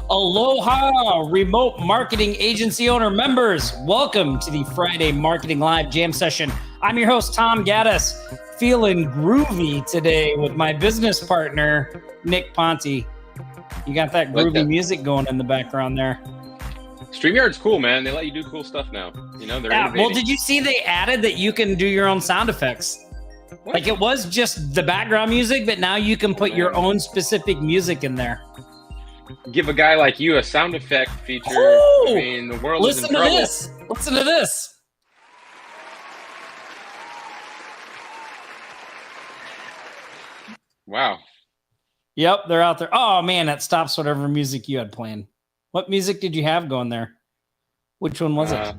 Aloha, remote marketing agency owner members. Welcome to the Friday Marketing Live Jam Session. I'm your host, Tom Gaddis, feeling groovy today with my business partner, Nick Ponte. You got that groovy music going in the background there. StreamYard's cool, man. They let you do cool stuff now. You know, they're innovating. Well, did you see they added that you can do your own sound effects? What? Like it was just the background music, but now you can put your own specific music in there. Give a guy like you a sound effect feature. I mean, the world is in trouble. Listen to this. Wow. Yep, they're out there. Oh, man, that stops whatever music you had playing. What music did you have going there? Which one was it?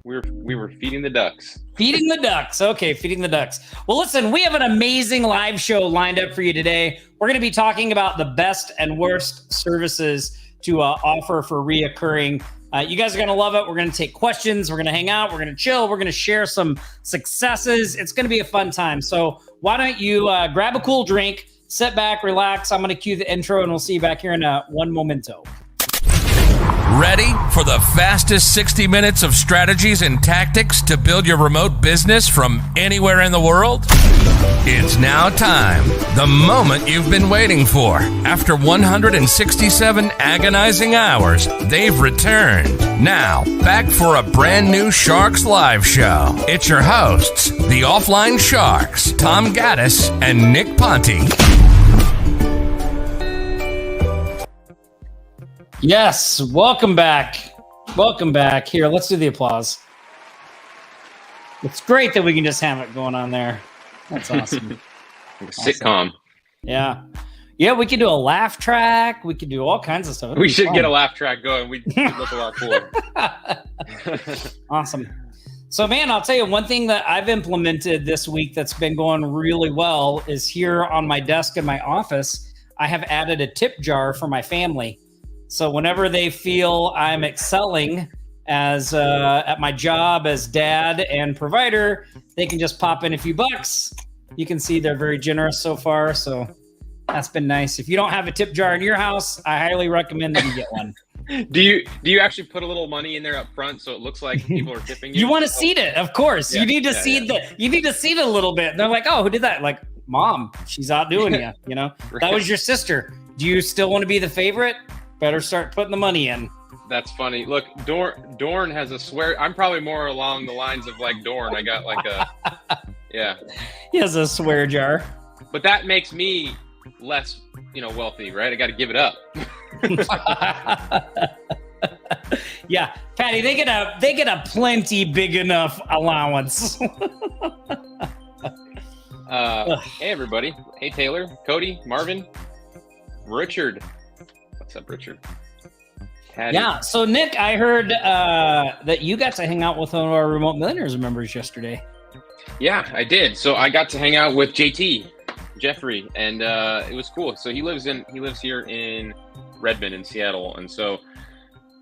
We were feeding the ducks. Feeding the ducks. Okay, feeding the ducks. Well, listen, we have an amazing live show lined up for you today. We're going to be talking about the best and worst services to offer for reoccurring. You guys are going to love it. We're going to take questions. We're going to hang out. We're going to chill. We're going to share some successes. It's going to be a fun time. So why don't you grab a cool drink, sit back, relax. I'm going to cue the intro, and we'll see you back here in one momento. Ready for the fastest 60 minutes of strategies and tactics to build your remote business from anywhere in the world? It's now time. The moment you've been waiting for. After 167 agonizing hours, they've returned. Now, back for a brand new Sharks Live show. It's your hosts, the Offline Sharks, Tom Gaddis and Nick Ponte. Yes, welcome back. Welcome back. Here, let's do the applause. It's great that we can just have it going on there. That's awesome. Like a sitcom. Yeah. Yeah, we could do a laugh track. We could do all kinds of stuff. We should get a laugh track going. We'd look a lot cooler. Awesome. So, man, I'll tell you one thing that I've implemented this week that's been going really well is here on my desk in my office, I have added a tip jar for my family. So whenever they feel I'm excelling as at my job as dad and provider, they can just pop in a few bucks. You can see they're very generous so far. So that's been nice. If you don't have a tip jar in your house, I highly recommend that you get one. Do you actually put a little money in there up front so it looks like people are tipping you? You want to seed it, of course. Yeah, you need to seed you need to seed it a little bit. And they're like, oh, who did that? Like, Mom, she's outdoing you. You know, that was your sister. Do you still want to be the favorite? Better start putting the money in. That's funny. Look, Dorn has a swear. I'm probably more along the lines of like Dorn. I got like yeah. He has a swear jar. But that makes me less, wealthy, right? I got to give it up. Yeah, Patty, they get a plenty big enough allowance. Hey everybody. Hey Taylor, Cody, Marvin, Richard. What's up, Richard? Patty. Yeah, so Nick, I heard that you got to hang out with one of our Remote Millionaires members yesterday. Yeah, I did. So I got to hang out with JT, Jeffrey, and it was cool. So he lives here in Redmond in Seattle, and so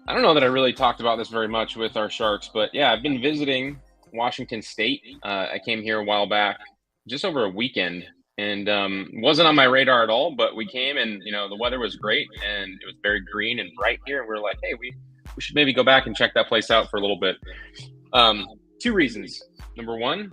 I don't know that I really talked about this very much with our Sharks, but yeah, I've been visiting Washington State. I came here a while back, just over a weekend. And wasn't on my radar at all, but we came and, the weather was great and it was very green and bright here. And we were like, hey, we should maybe go back and check that place out for a little bit. Two reasons. Number one,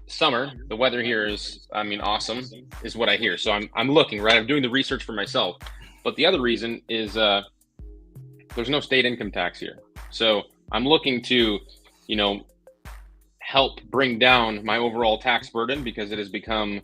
summer, the weather here is, awesome is what I hear. So I'm looking, right? I'm doing the research for myself. But the other reason is there's no state income tax here. So I'm looking to, help bring down my overall tax burden because it has become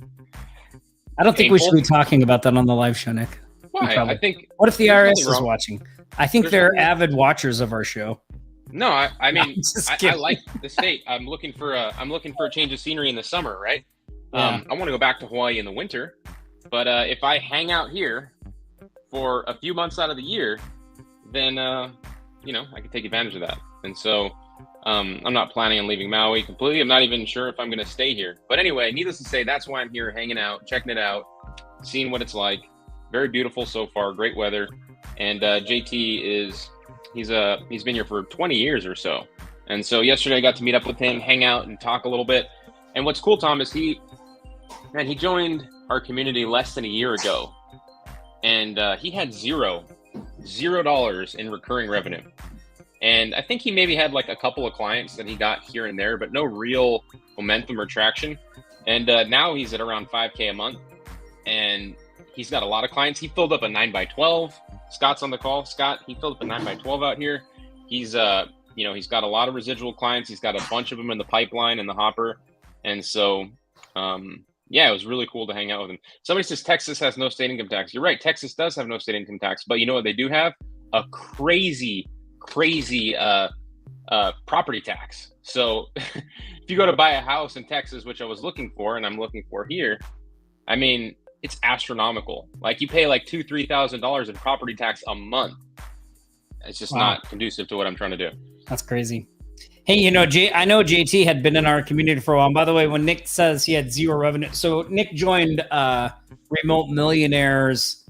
I don't think painful. We should be talking about that on the live show, Nick. Why? I think. What if the IRS is watching? I think they're avid watchers of our show. No, I mean, I like the state. I'm looking for a change of scenery in the summer, right? Yeah. I want to go back to Hawaii in the winter, but if I hang out here for a few months out of the year, then I can take advantage of that. And so I'm not planning on leaving Maui completely. I'm not even sure if I'm going to stay here. But anyway, needless to say, that's why I'm here hanging out, checking it out, seeing what it's like. Very beautiful so far, great weather. And JT he's been here for 20 years or so. And so yesterday I got to meet up with him, hang out and talk a little bit. And what's cool, Tom, is he joined our community less than a year ago. and he had $0 in recurring revenue. And I think he maybe had like a couple of clients that he got here and there, but no real momentum or traction. And now he's at around 5K a month, and he's got a lot of clients. He filled up a 9x12. Scott's on the call. Scott, he filled up a 9x12 out here. He's he's got a lot of residual clients. He's got a bunch of them in the pipeline, in the hopper. And so, it was really cool to hang out with him. Somebody says Texas has no state income tax. You're right. Texas does have no state income tax, but you know what they do have? A crazy property tax. So if you go to buy a house in Texas, which I was looking for, and I'm looking for here, I mean, it's astronomical. Like you pay like $2,000-$3,000 in property tax a month. It's just not conducive to what I'm trying to do. That's crazy. Hey, I know JT had been in our community for a while. And by the way, when Nick says he had zero revenue, so Nick joined Remote Millionaires.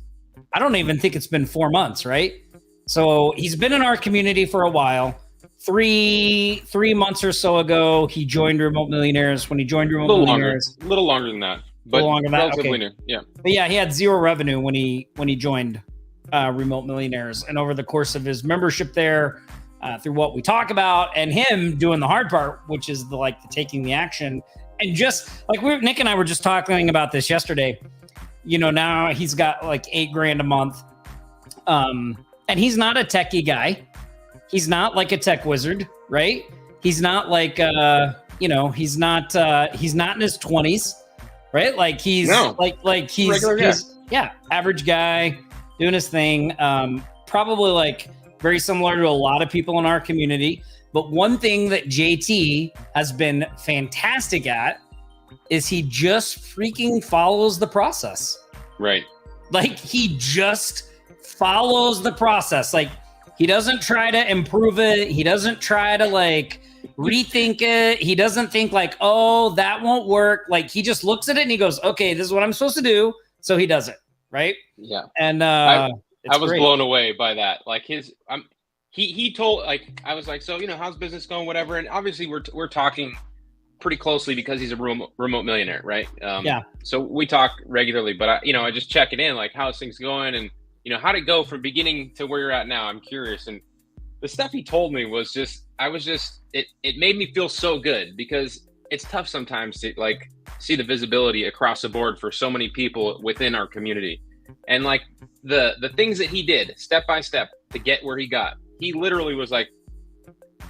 I don't even think it's been 4 months, right? So he's been in our community for a while. Three months or so ago, he joined Remote Millionaires. When he joined Remote Millionaires, a little longer than that, but relatively new. Yeah. But yeah, he had zero revenue when he joined Remote Millionaires, and over the course of his membership there, through what we talk about, and him doing the hard part, which is the taking the action, and just like Nick and I were just talking about this yesterday. Now he's got like $8,000 a month, and he's not a techie guy. He's not like a tech wizard, right? He's not like he's not in his 20s, right? Like he's average guy doing his thing. Probably like very similar to a lot of people in our community. But one thing that JT has been fantastic at is he just freaking follows the process. Right. Like he just follows the process. Like he doesn't try to improve it. He doesn't try to rethink it. He doesn't think oh, that won't work. Like he just looks at it and he goes, okay, this is what I'm supposed to do. So he does it. Right. Yeah. And I was great. blown away by that. Like he told, I was like, so, how's business going? Whatever. And obviously we're talking pretty closely because he's a remote millionaire. Right. Yeah. So we talk regularly, but I just check it in, like, how's things going? And, how'd it go from beginning to where you're at now? I'm curious. And the stuff he told me was just, it made me feel so good, because it's tough sometimes to see the visibility across the board for so many people within our community. And the things that he did step by step to get where he got, he literally was like,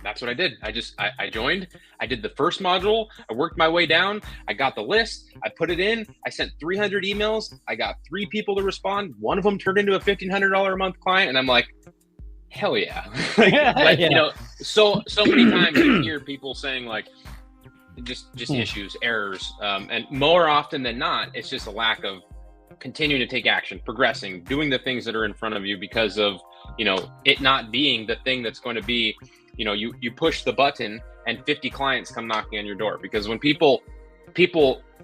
that's what I did. I joined, I did the first module, I worked my way down, I got the list, I put it in, I sent 300 emails, I got 3 people to respond. One of them turned into a $1,500 a month client. And I'm like, hell yeah. So many times you hear people saying just issues, errors. And more often than not, it's just a lack of continuing to take action, progressing, doing the things that are in front of you, because of, it not being the thing that's going to be, you push the button and 50 clients come knocking on your door. Because when people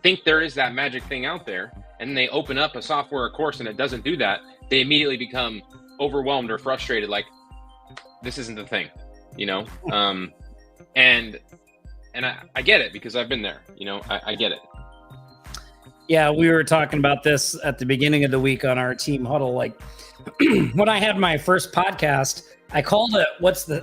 think there is that magic thing out there, and they open up a software or course and it doesn't do that, they immediately become overwhelmed or frustrated. Like, this isn't the thing, and I get it, because I've been there, I get it. Yeah, we were talking about this at the beginning of the week on our team huddle. When I had my first podcast, I called it,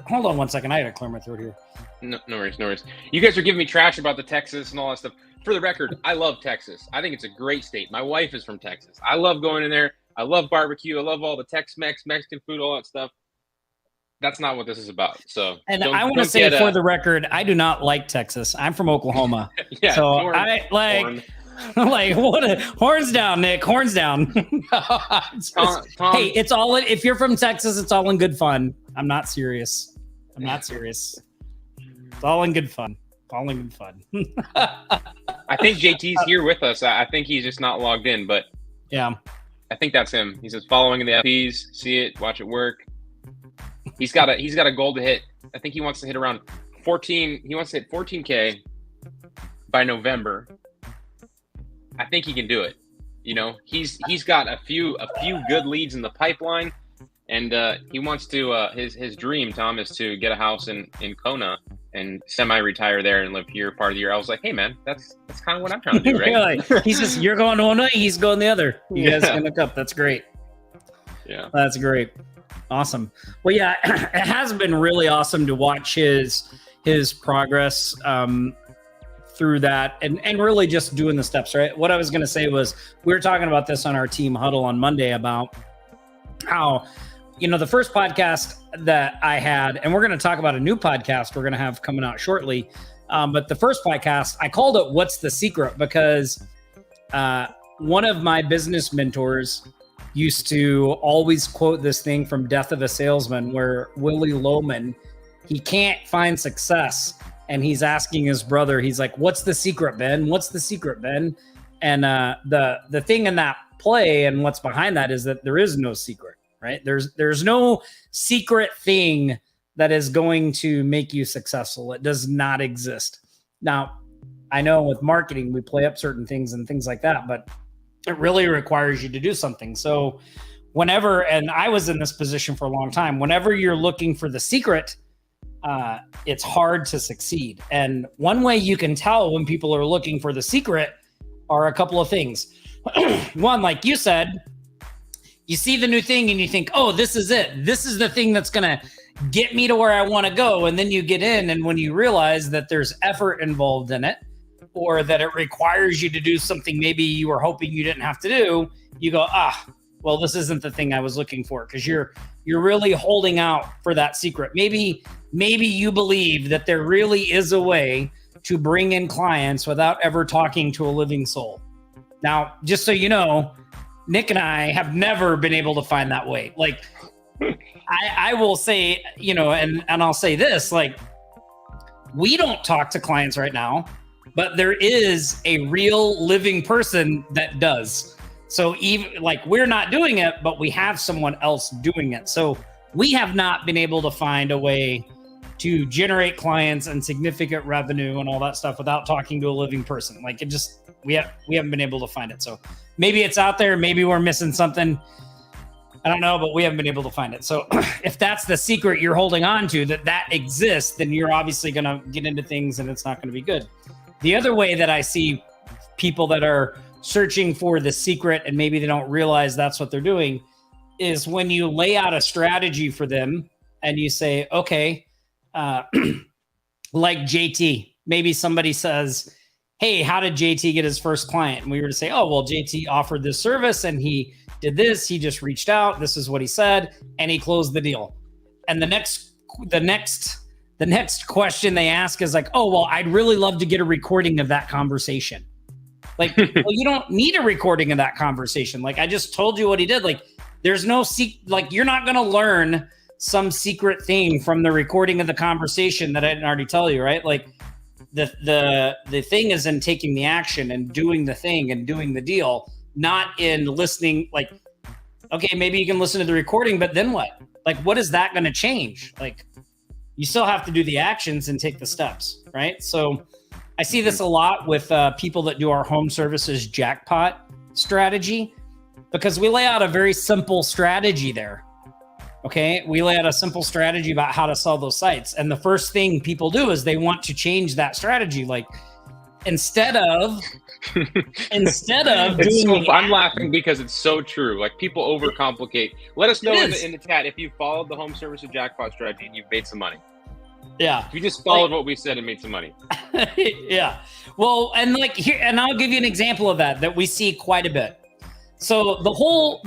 hold on one second. I had to clear my throat here. No worries. You guys are giving me trash about the Texas and all that stuff. For the record, I love Texas. I think it's a great state. My wife is from Texas. I love going in there. I love barbecue. I love all the Tex-Mex, Mexican food, all that stuff. That's not what this is about. So, and I want to say, for the record, I do not like Texas. I'm from Oklahoma. Yeah. So I like. What horns down, Nick. Horns down. Tom. Hey, it's all if you're from Texas, it's all in good fun. I'm not serious. It's all in good fun. I think JT's here with us. I think he's just not logged in, but yeah, I think that's him. He says following the FPs, see it, watch it work. He's got a goal to hit. I think he wants to hit around 14. He wants to hit 14K by November. I think he can do it. He's got a few good leads in the pipeline, and he wants to. His dream, Tom, is to get a house in Kona and semi-retire there and live here part of the year. I was like, hey man, that's kind of what I'm trying to do, right? He says, you're going one way, he's going the other. You guys can look up. That's great. Yeah. That's great. Awesome. Well, yeah, it has been really awesome to watch his progress through that and really just doing the steps, right? What I was going to say was we were talking about this on our team huddle on Monday about how, the first podcast that I had, and we're going to talk about a new podcast we're going to have coming out shortly. But the first podcast, I called it "What's the Secret?" because one of my business mentors used to always quote this thing from Death of a Salesman, where Willie Loman, he can't find success, and he's asking his brother, he's like, "What's the secret, Ben? What's the secret, Ben?" And the thing in that play and what's behind that is that there is no secret, right? There's no secret thing that is going to make you successful. It does not exist. Now, I know with marketing, we play up certain things and things like that, but it really requires you to do something. So whenever, and I was in this position for a long time, whenever you're looking for the secret, it's hard to succeed. And one way you can tell when people are looking for the secret are a couple of things. One, like you said, you see the new thing and you think, oh, this is it. This is the thing that's going to get me to where I want to go. And then you get in, and when you realize that there's effort involved in it, or that it requires you to do something maybe you were hoping you didn't have to do, you go, well, this isn't the thing I was looking for, because you're really holding out for that secret. Maybe you believe that there really is a way to bring in clients without ever talking to a living soul. Now, just so you know, Nick and I have never been able to find that way. Like, I will say, and I'll say this, like, we don't talk to clients right now, but there is a real living person that does. So even like we're not doing it, but we have someone else doing it. So we have not been able to find a way to generate clients and significant revenue and all that stuff without talking to a living person. Like we haven't been able to find it. So maybe it's out there. Maybe we're missing something. I don't know, but we haven't been able to find it. So if that's the secret you're holding on to, that exists, then you're obviously going to get into things and it's not going to be good. The other way that I see people that are searching for the secret and maybe they don't realize that's what they're doing is when you lay out a strategy for them and you say, okay, like JT, maybe somebody says, hey, how did JT get his first client? And we were to say, oh, well, JT offered this service and he did this. He just reached out. This is what he said. And he closed the deal. And the next question they ask is like, oh, well, I'd really love to get a recording of that conversation. Like, well, you don't need a recording of that conversation. Like, I just told you what he did. Like, there's no like, you're not going to learn some secret thing from the recording of the conversation that I didn't already tell you, right? Like, the thing is in taking the action and doing the thing and doing the deal, not in listening. Like, okay, maybe you can listen to the recording, but then what? Like, what is that going to change? Like, you still have to do the actions and take the steps, right? So I see this a lot with people that do our home services jackpot strategy, because we lay out a very simple strategy there. Okay, we lay out a simple strategy about how to sell those sites. And the first thing people do is they want to change that strategy. Like, instead of doing I'm laughing because it's so true. Like, people overcomplicate. Let us know in the chat if you followed the home services jackpot strategy and you've made some money. Yeah. If you just followed what we said and made some money. Yeah. Well, and like here, and I'll give you an example of that we see quite a bit. So the whole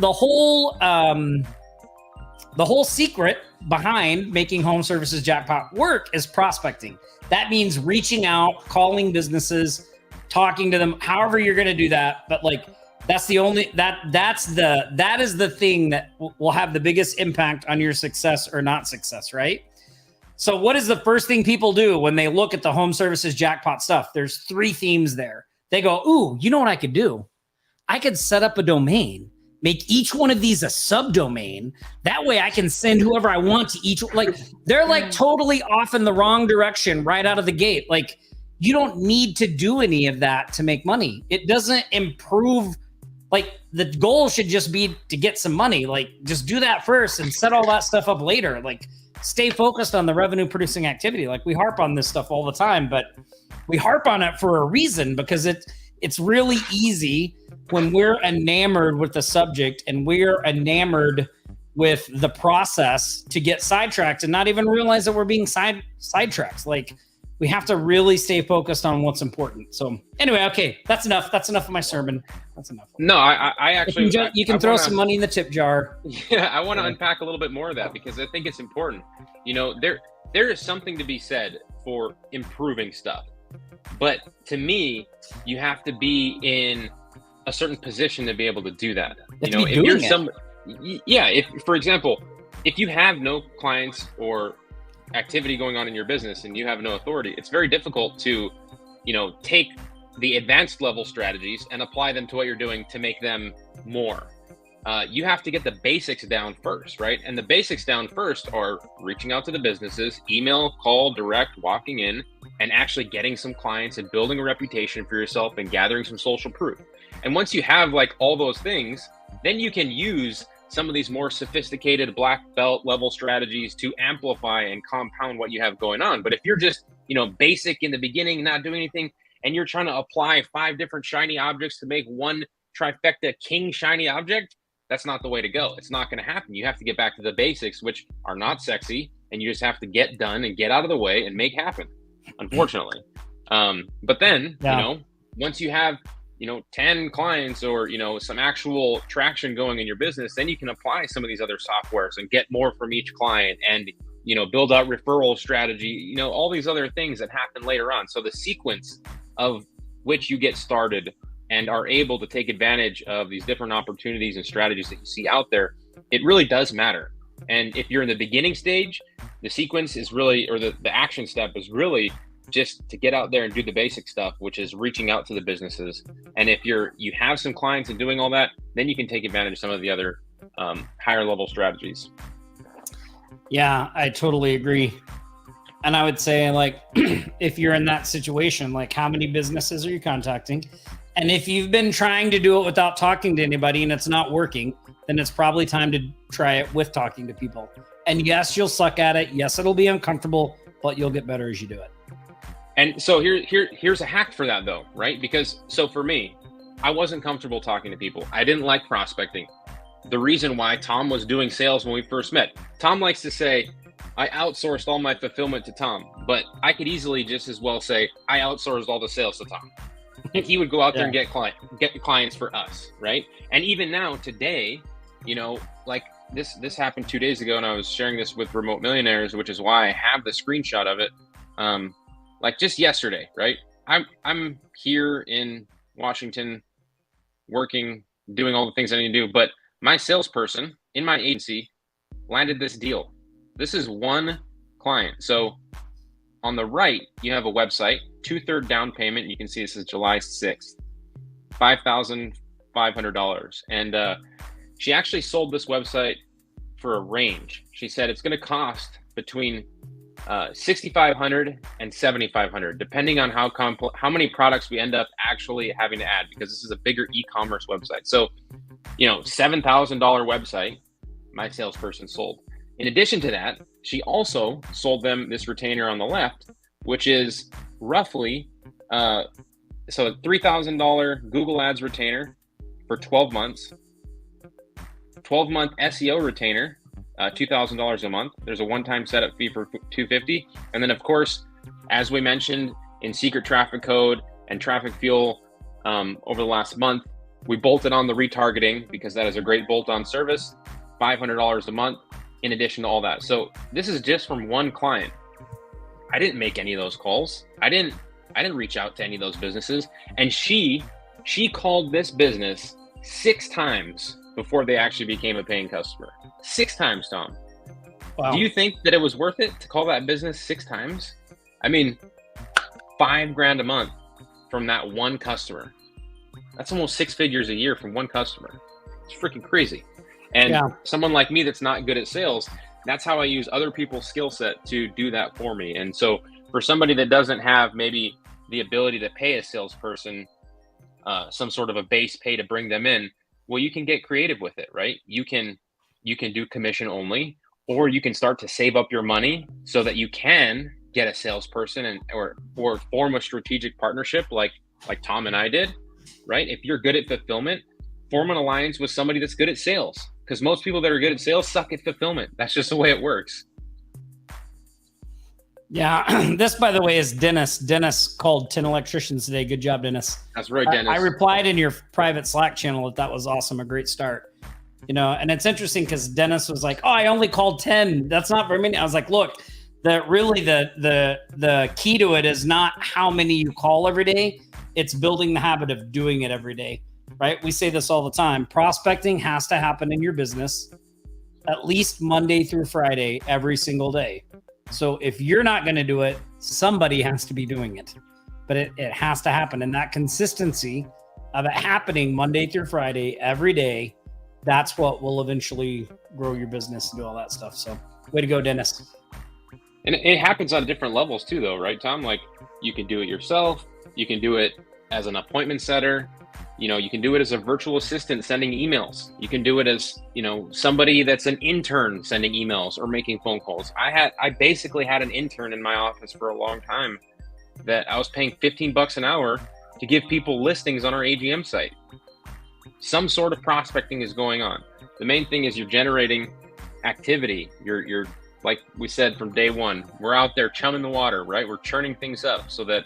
secret behind making home services jackpot work is prospecting. That means reaching out, calling businesses, talking to them, however you're going to do that. But like, that is the thing that will have the biggest impact on your success or not success, right? So what is the first thing people do when they look at the home services jackpot stuff? There's 3 themes there. They go, ooh, you know what I could do? I could set up a domain, make each one of these a subdomain. That way I can send whoever I want to each, like, they're like totally off in the wrong direction right out of the gate. Like, you don't need to do any of that to make money. It doesn't improve. Like, the goal should just be to get some money. Like, just do that first and set all that stuff up later. Like, stay focused on the revenue producing activity. Like, we harp on this stuff all the time, but we harp on it for a reason, because it's really easy when we're enamored with the subject and we're enamored with the process to get sidetracked and not even realize that we're being sidetracked. Like, we have to really stay focused on what's important. So anyway, okay, that's enough. That's enough of my sermon. That's enough. No, I actually you can throw some money in the tip jar. Yeah, I want to unpack a little bit more of that because I think it's important. You know, there is something to be said for improving stuff, but to me, you have to be in a certain position to be able to do that. You know, if you're if, for example, if you have no clients or activity going on in your business and you have no authority, it's very difficult to, you know, take the advanced level strategies and apply them to what you're doing to make them more. You have to get the basics down first, right? And the basics down first are reaching out to the businesses, email, call, direct, walking in, and actually getting some clients and building a reputation for yourself and gathering some social proof. And once you have like all those things, then you can use some of these more sophisticated black belt level strategies to amplify and compound what you have going on. But if you're just, you know, basic in the beginning, not doing anything, and you're trying to apply 5 different shiny objects to make one trifecta king shiny object, that's not the way to go. It's not going to happen. You have to get back to the basics, which are not sexy, and you just have to get done and get out of the way and make happen, unfortunately. But then, you know, once you have, you know, 10 clients or, you know, some actual traction going in your business, then you can apply some of these other softwares and get more from each client and, you know, build out referral strategy, you know, all these other things that happen later on. So the sequence of which you get started and are able to take advantage of these different opportunities and strategies that you see out there, it really does matter. And if you're in the beginning stage, the sequence is really, or the action step is really just to get out there and do the basic stuff, which is reaching out to the businesses. And if you have some clients and doing all that, then you can take advantage of some of the other higher level strategies. Yeah, I totally agree. And I would say, like, if you're in that situation, like, how many businesses are you contacting? And if you've been trying to do it without talking to anybody and it's not working, then it's probably time to try it with talking to people. And yes, you'll suck at it. Yes, it'll be uncomfortable, but you'll get better as you do it. And so here's a hack for that though, right? Because so for me, I wasn't comfortable talking to people. I didn't like prospecting. The reason why Tom was doing sales when we first met, Tom likes to say, I outsourced all my fulfillment to Tom, but I could easily just as well say, I outsourced all the sales to Tom. And he would go out there and get clients for us, right? And even now, today, you know, like this happened 2 days ago, and I was sharing this with Remote Millionaires, which is why I have the screenshot of it. Like just yesterday, right? I'm here in Washington working, doing all the things I need to do, but my salesperson in my agency landed this deal. This is one client. So on the right, you have a website, 2/3 down payment. You can see this is July 6th, $5,500. And she actually sold this website for a range. She said it's going to cost between $6,500 and $7,500, depending on how many products we end up actually having to add, because this is a bigger e-commerce website. So, you know, $7,000 website, my salesperson sold. In addition to that, she also sold them this retainer on the left, which is roughly, so a $3,000 Google Ads retainer for 12 months, 12-month SEO retainer, $2,000 a month. There's a one-time setup fee for $250. And then of course, as we mentioned in Secret Traffic Code and Traffic Fuel over the last month, we bolted on the retargeting because that is a great bolt-on service, $500 a month in addition to all that. So this is just from one client. I didn't make any of those calls. I didn't reach out to any of those businesses. And she called this business 6 times before they actually became a paying customer. 6 times, Tom. Wow. Do you think that it was worth it to call that business 6 times? I mean, $5,000 a month from that one customer. That's almost 6 figures a year from one customer. It's freaking crazy. And someone like me that's not good at sales, that's how I use other people's skill set to do that for me. And so for somebody that doesn't have maybe the ability to pay a salesperson some sort of a base pay to bring them in, well, you can get creative with it, right? You can do commission only, or you can start to save up your money so that you can get a salesperson or form a strategic partnership like Tom and I did, right? If you're good at fulfillment, form an alliance with somebody that's good at sales. because most people that are good at sales suck at fulfillment. That's just the way it works. Yeah. This, by the way, is Dennis. Dennis called 10 electricians today. Good job, Dennis. That's right, Dennis. I replied in your private Slack channel that was awesome. A great start. And it's interesting because Dennis was like, "Oh, I only called 10. That's not very many." I was like, "Look, the key to it is not how many you call every day. It's building the habit of doing it every day." Right? We say this all the time. Prospecting has to happen in your business at least Monday through Friday, every single day. So if you're not going to do it, somebody has to be doing it. But it has to happen. And that consistency of it happening Monday through Friday, every day, that's what will eventually grow your business and do all that stuff. So way to go, Dennis. And it happens on different levels too, though, right, Tom? Like, you can do it yourself. You can do it as an appointment setter. You can do it as a virtual assistant sending emails. You can do it as, somebody that's an intern sending emails or making phone calls. I basically had an intern in my office for a long time that I was paying $15 an hour to give people listings on our AGM site. Some sort of prospecting is going on. The main thing is you're generating activity. You're like we said from day one, we're out there chumming the water, right? We're churning things up so that,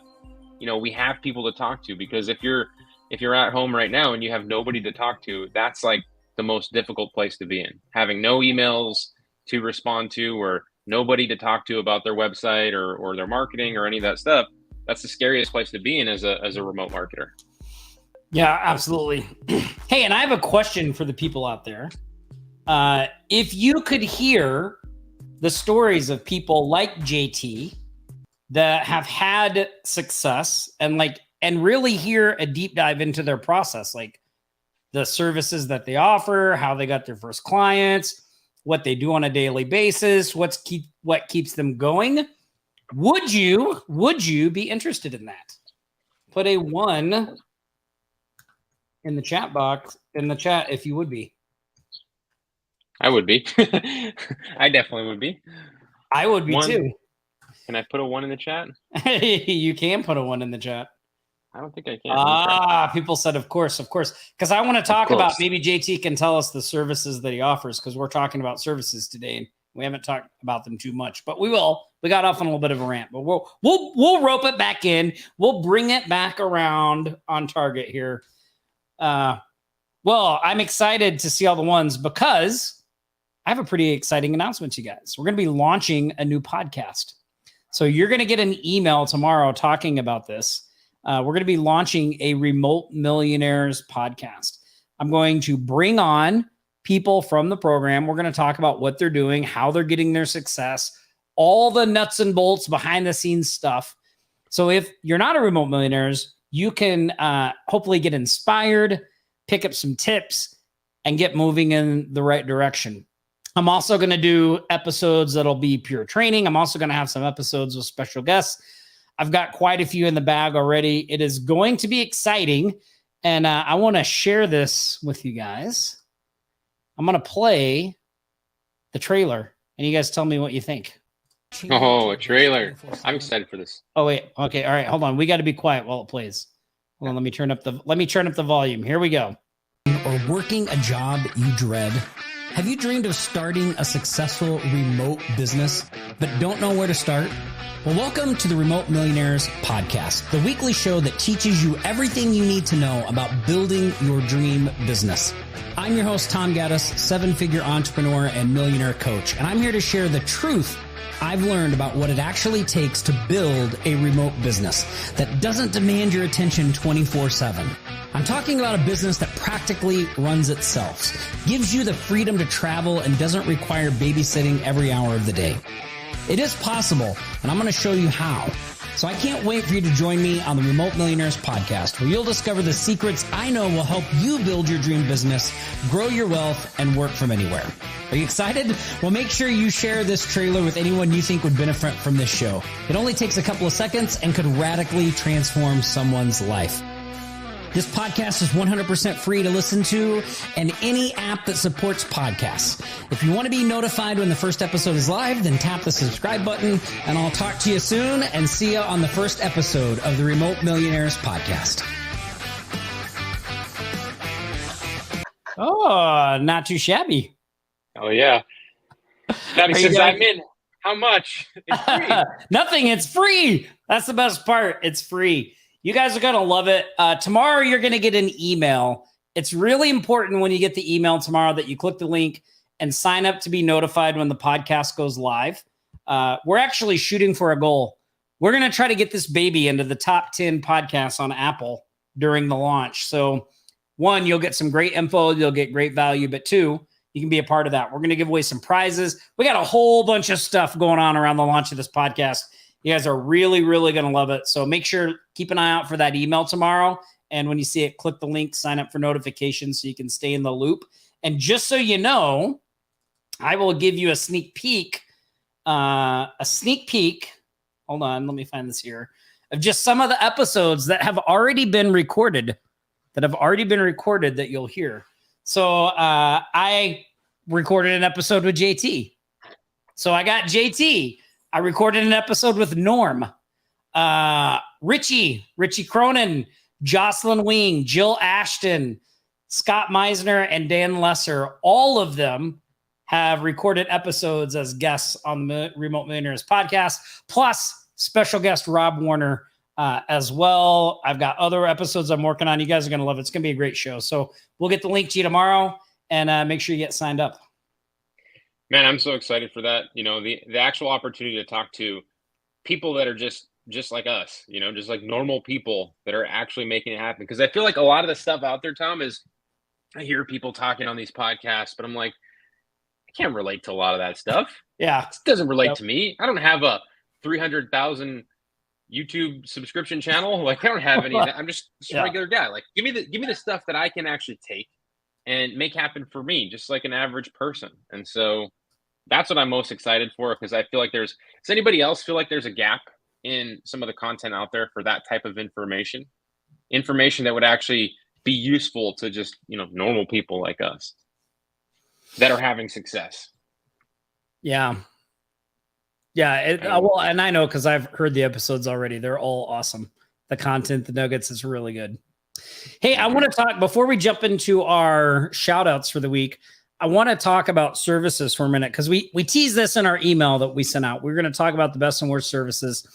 we have people to talk to, because if you're at home right now and you have nobody to talk to, that's like the most difficult place to be in. Having no emails to respond to or nobody to talk to about their website or their marketing or any of that stuff, that's the scariest place to be in as a remote marketer. Yeah, absolutely. Hey, and I have a question for the people out there. If you could hear the stories of people like JT that have had success and really hear a deep dive into their process, like the services that they offer, how they got their first clients, what they do on a daily basis, what keeps them going. Would you be interested in that? Put a 1 in the chat box, in the chat, if you would be. I would be. I definitely would be. I would be too. Can I put a 1 in the chat? You can put a 1 in the chat. I don't think I can. People said, of course. Because I want to talk about, maybe JT can tell us the services that he offers, because we're talking about services today and we haven't talked about them too much, but we will. We got off on a little bit of a rant, but we'll rope it back in. We'll bring it back around on target here. Well, I'm excited to see all the ones because I have a pretty exciting announcement to you guys. We're going to be launching a new podcast. So you're going to get an email tomorrow talking about this. We're going to be launching a Remote Millionaires podcast. I'm going to bring on people from the program. We're going to talk about what they're doing, how they're getting their success, all the nuts and bolts behind the scenes stuff. So if you're not a Remote Millionaires, you can hopefully get inspired, pick up some tips, and get moving in the right direction. I'm also going to do episodes that'll be pure training. I'm also going to have some episodes with special guests. I've got quite a few in the bag already. It is going to be exciting, and I want to share this with you guys. I'm going to play the trailer, and you guys tell me what you think. Oh, a trailer. I'm excited for this. Oh, wait. Okay. All right. Hold on. We got to be quiet while it plays. Hold on. Let me turn up the volume. Here we go. Or working a job you dread. Have you dreamed of starting a successful remote business, but don't know where to start? Well, welcome to the Remote Millionaires Podcast, the weekly show that teaches you everything you need to know about building your dream business. I'm your host, Tom Gaddis, 7-figure entrepreneur and millionaire coach, and I'm here to share the truth I've learned about what it actually takes to build a remote business that doesn't demand your attention 24/7. I'm talking about a business that practically runs itself, gives you the freedom to travel, and doesn't require babysitting every hour of the day. It is possible, and I'm going to show you how. So I can't wait for you to join me on the Remote Millionaires Podcast, where you'll discover the secrets I know will help you build your dream business, grow your wealth, and work from anywhere. Are you excited? Well, make sure you share this trailer with anyone you think would benefit from this show. It only takes a couple of seconds and could radically transform someone's life. This podcast is 100% free to listen to in any app that supports podcasts. If you want to be notified when the first episode is live, then tap the subscribe button, and I'll talk to you soon and see you on the first episode of the Remote Millionaires Podcast. Oh, Oh, not too shabby. Oh yeah. Scotty says I'm in. How much? It's free. Nothing. It's free. That's the best part. It's free. You guys are going to love it. Tomorrow, you're going to get an email. It's really important when you get the email tomorrow that you click the link and sign up to be notified when the podcast goes live. We're actually shooting for a goal. We're going to try to get this baby into the top 10 podcasts on Apple during the launch. So 1, you'll get some great info. You'll get great value. But 2, you can be a part of that. We're going to give away some prizes. We got a whole bunch of stuff going on around the launch of this podcast. You guys are really, really going to love it. So make sure, keep an eye out for that email tomorrow. And when you see it, click the link, sign up for notifications so you can stay in the loop. And just so you know, I will give you a sneak peek. Hold on, let me find this here. Of just some of the episodes that have already been recorded, that you'll hear. So I recorded an episode with JT. So I got JT. I recorded an episode with Norm, Richie Cronin, Jocelyn Wing, Jill Ashton, Scott Meisner, and Dan Lesser. All of them have recorded episodes as guests on the Remote Millionaires podcast, plus special guest Rob Warner as well. I've got other episodes I'm working on. You guys are going to love it. It's going to be a great show. So we'll get the link to you tomorrow, and make sure you get signed up. Man, I'm so excited for that. You know, the actual opportunity to talk to people that are just like us, you know, just like normal people that are actually making it happen. Because I feel like a lot of the stuff out there, Tom, is I hear people talking on these podcasts, but I'm like, I can't relate to a lot of that stuff. Yeah. It doesn't relate to me. I don't have a 300,000 YouTube subscription channel. Like I don't have any of that. I'm just a regular guy. Like give me the stuff that I can actually take and make happen for me, just like an average person. And so that's what I'm most excited for, because I feel like does anybody else feel like there's a gap in some of the content out there for that type of information that would actually be useful to just, you know, normal people like us that are having success? Yeah. Well, and I know, because I've heard the episodes already. They're all awesome. The content, the nuggets is really good. Hey, I want to talk, before we jump into our shout outs for the week, I want to talk about services for a minute, because we teased this in our email that we sent out. We're going to talk about the best and worst services.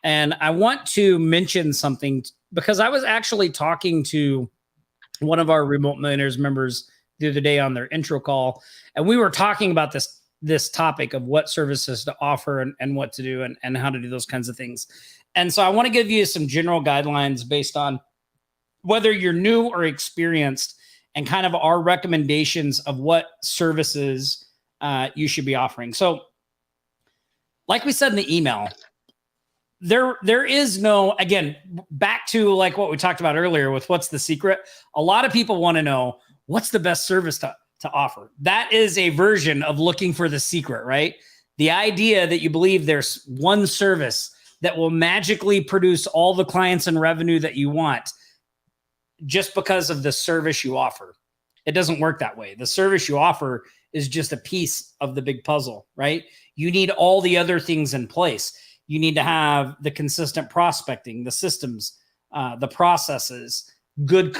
And I want to mention something, because I was actually talking to one of our Remote Millionaires members the other day on their intro call, and we were talking about this topic of what services to offer and what to do and how to do those kinds of things. And so I want to give you some general guidelines based on whether you're new or experienced, and kind of our recommendations of what services you should be offering. So like we said in the email, there is no, again, back to like what we talked about earlier with what's the secret. A lot of people want to know what's the best service to offer. That is a version of looking for the secret, right? The idea that you believe there's one service that will magically produce all the clients and revenue that you want just because of the service you offer. It doesn't work that way. The service you offer is just a piece of the big puzzle, right? You need all the other things in place. You need to have the consistent prospecting, the systems, the processes, good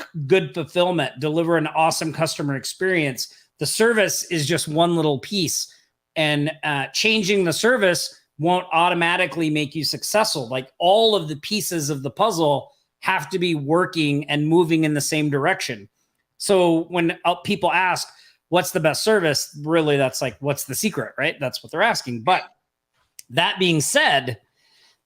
fulfillment, deliver an awesome customer experience. The service is just one little piece, and changing the service won't automatically make you successful. Like all of the pieces of the puzzle have to be working and moving in the same direction. So when people ask, what's the best service? Really, that's like, what's the secret, right? That's what they're asking. But that being said,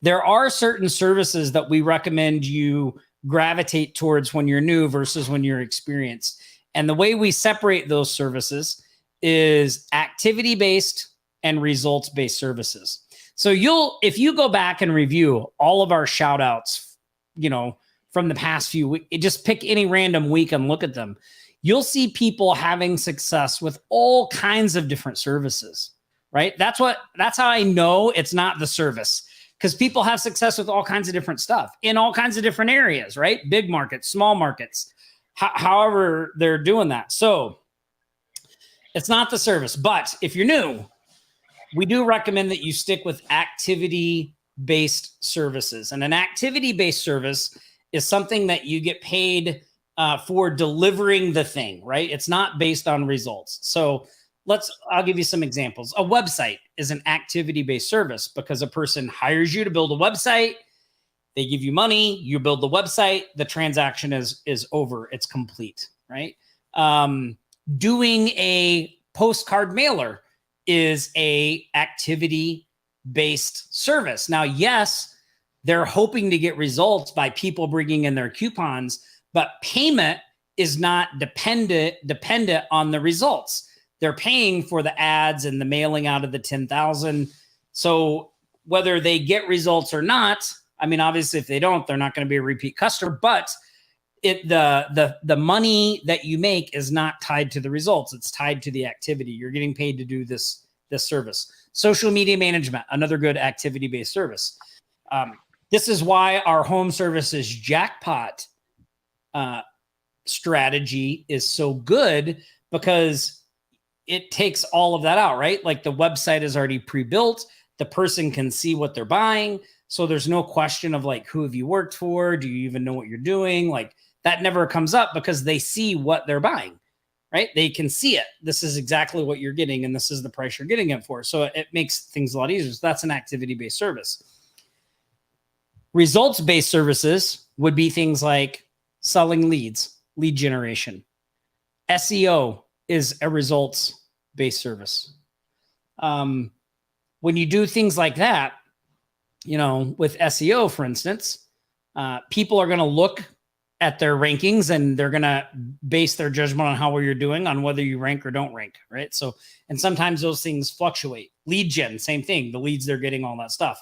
there are certain services that we recommend you gravitate towards when you're new versus when you're experienced. And the way we separate those services is activity-based and results-based services. So if you go back and review all of our shout outs, you know, from the past few weeks, just pick any random week and look at them. You'll see people having success with all kinds of different services, right? That's how I know it's not the service, because people have success with all kinds of different stuff in all kinds of different areas, right? Big markets, small markets, however they're doing that. So it's not the service, but if you're new, we do recommend that you stick with activity-based services. And an activity-based service is something that you get paid for delivering the thing, right? It's not based on results. So I'll give you some examples. A website is an activity-based service because a person hires you to build a website. They give you money, you build the website, the transaction is over, it's complete, right? Doing a postcard mailer is a activity-based service. Now, yes, they're hoping to get results by people bringing in their coupons, but payment is not dependent on the results. They're paying for the ads and the mailing out of the 10,000. So whether they get results or not, I mean, obviously, if they don't, they're not going to be a repeat customer. But the money that you make is not tied to the results; it's tied to the activity. You're getting paid to do this service. Social media management, another good activity-based service. This is why our home services jackpot strategy is so good, because it takes all of that out, right? Like the website is already pre-built. The person can see what they're buying. So there's no question of like, who have you worked for? Do you even know what you're doing? Like that never comes up because they see what they're buying, right? They can see it. This is exactly what you're getting, and this is the price you're getting it for. So it makes things a lot easier. So that's an activity-based service. Results-based services would be things like selling leads, lead generation. SEO is a results-based service. When you do things like that, with SEO, for instance, people are going to look at their rankings and they're going to base their judgment on how well you're doing on whether you rank or don't rank, right? So, and sometimes those things fluctuate. Lead gen, same thing, the leads they're getting, all that stuff.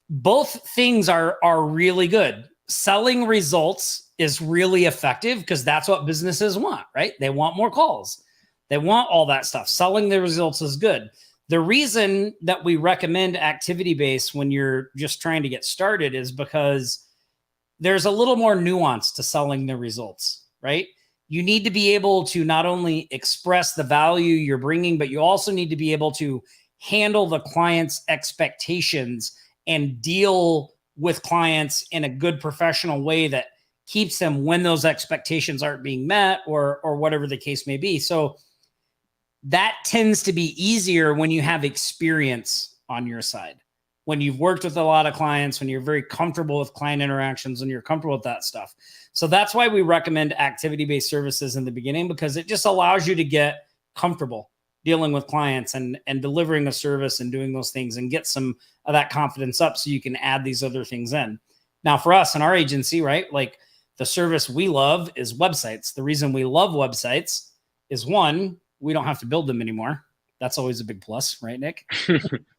Both things are really good. Selling results is really effective because that's what businesses want, right? They want more calls. They want all that stuff. Selling the results is good. The reason that we recommend activity-based when you're just trying to get started is because there's a little more nuance to selling the results, right? You need to be able to not only express the value you're bringing, but you also need to be able to handle the client's expectations and deal with clients in a good professional way that keeps them when those expectations aren't being met or whatever the case may be. So that tends to be easier when you have experience on your side, when you've worked with a lot of clients, when you're very comfortable with client interactions, when you're comfortable with that stuff. So that's why we recommend activity-based services in the beginning, because it just allows you to get comfortable dealing with clients and delivering a service and doing those things and get some of that confidence up so you can add these other things in. Now, for us in our agency, right, like the service we love is websites. The reason we love websites is, one, we don't have to build them anymore. That's always a big plus, right, Nick?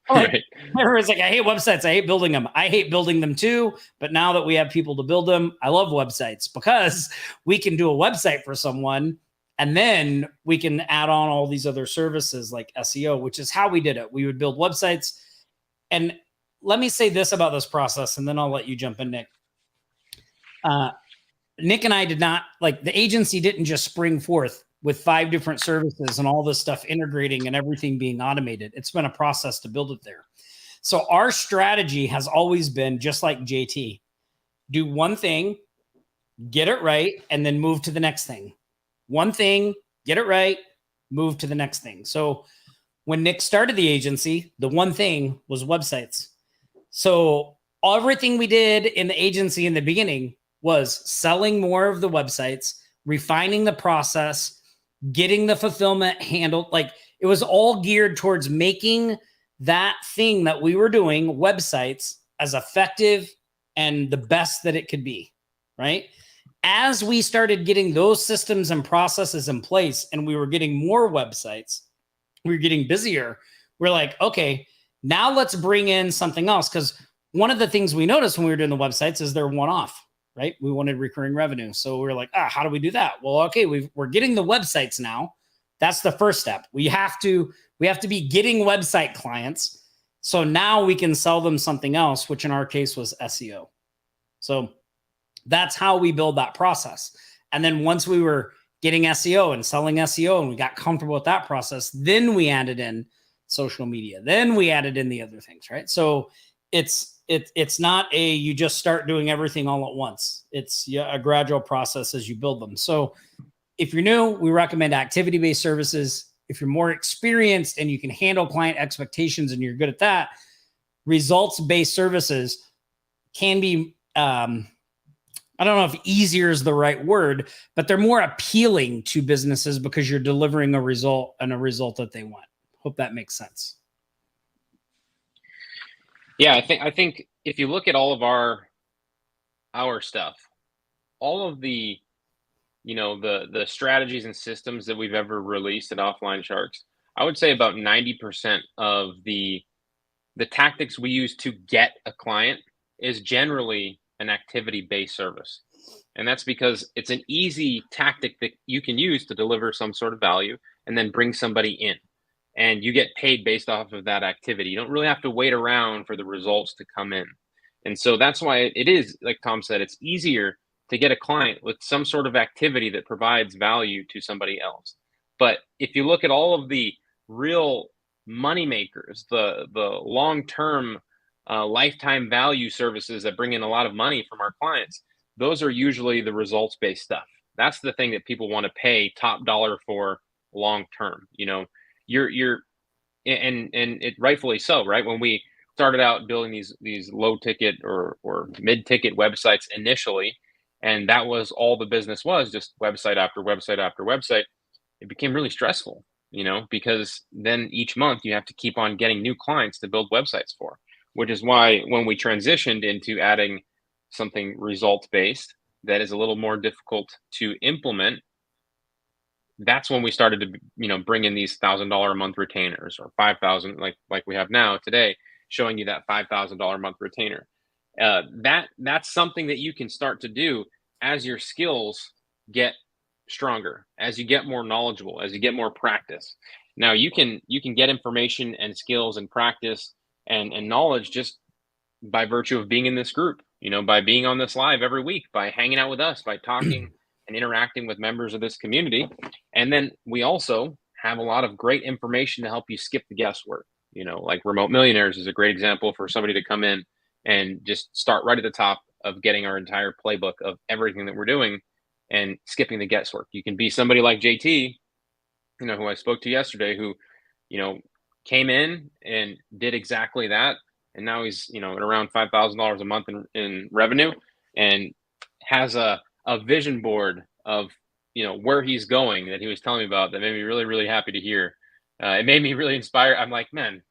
Right. Everyone's like, I hate websites. I hate building them. I hate building them too. But now that we have people to build them, I love websites because we can do a website for someone and then we can add on all these other services like SEO, which is how we did it. We would build websites. And let me say this about this process, and then I'll let you jump in, Nick. Nick and I did not, like, the agency didn't just spring forth with 5 different services and all this stuff integrating and everything being automated. It's been a process to build it there. So our strategy has always been just like JT. Do one thing, get it right, and then move to the next thing. One thing, get it right, move to the next thing. So when Nick started the agency, the one thing was websites. So everything we did in the agency in the beginning was selling more of the websites, refining the process, getting the fulfillment handled. Like, it was all geared towards making that thing that we were doing, websites, as effective and the best that it could be, right? As we started getting those systems and processes in place and we were getting more websites, we were getting busier. We're like, okay, now let's bring in something else. Because one of the things we noticed when we were doing the websites is they're one-off, right? We wanted recurring revenue. So we were like, how do we do that? Well, okay, we're getting the websites now. That's the first step. We have to be getting website clients. So now we can sell them something else, which in our case was SEO. So that's how we build that process. And then once we were getting SEO and selling SEO and we got comfortable with that process, then we added in social media. Then we added in the other things, right? So it's it's not you just start doing everything all at once. It's a gradual process as you build them. So if you're new, we recommend activity-based services. If you're more experienced and you can handle client expectations and you're good at that, results-based services can be, I don't know if easier is the right word, but they're more appealing to businesses because you're delivering a result and a result that they want. Hope that makes sense. Yeah, I think if you look at all of our stuff, all of the the strategies and systems that we've ever released at Offline Sharks, I would say about 90% of the tactics we use to get a client is generally an activity-based service. And that's because it's an easy tactic that you can use to deliver some sort of value and then bring somebody in. And you get paid based off of that activity. You don't really have to wait around for the results to come in. And so that's why it is, like Tom said, it's easier to get a client with some sort of activity that provides value to somebody else. But if you look at all of the real money makers, the long-term lifetime value services that bring in a lot of money from our clients, those are usually the results-based stuff. That's the thing that people want to pay top dollar for long-term. You're and it rightfully so, right? When we started out building these low ticket or mid ticket websites initially, and that was all the business was, just website after website after website, it became really stressful, because then each month you have to keep on getting new clients to build websites for, which is why when we transitioned into adding something results based that is a little more difficult to implement, that's when we started to, bring in these $1,000 a month retainers or 5,000, like we have now today, showing you that $5,000 a month retainer. That's something that you can start to do as your skills get stronger, as you get more knowledgeable, as you get more practice. Now you can get information and skills and practice and knowledge just by virtue of being in this group, by being on this live every week, by hanging out with us, by talking and interacting with members of this community. And then we also have a lot of great information to help you skip the guesswork. Like Remote Millionaires is a great example for somebody to come in and just start right at the top of getting our entire playbook of everything that we're doing and skipping the guesswork. You can be somebody like JT, who I spoke to yesterday, who, came in and did exactly that. And now he's, at around $5,000 a month in revenue, and has a vision board of, where he's going that he was telling me about that made me really, really happy to hear. It made me really inspired. I'm like, man,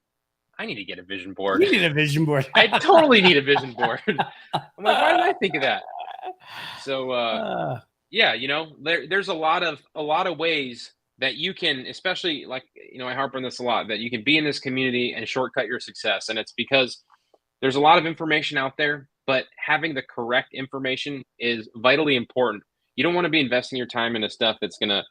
I need to get a vision board. You need a vision board. I totally need a vision board. I'm like, why did I think of that? So, yeah, there's a lot of ways that you can, especially like, I harp on this a lot, that you can be in this community and shortcut your success. And it's because there's a lot of information out there, but having the correct information is vitally important. You don't want to be investing your time into stuff that's going to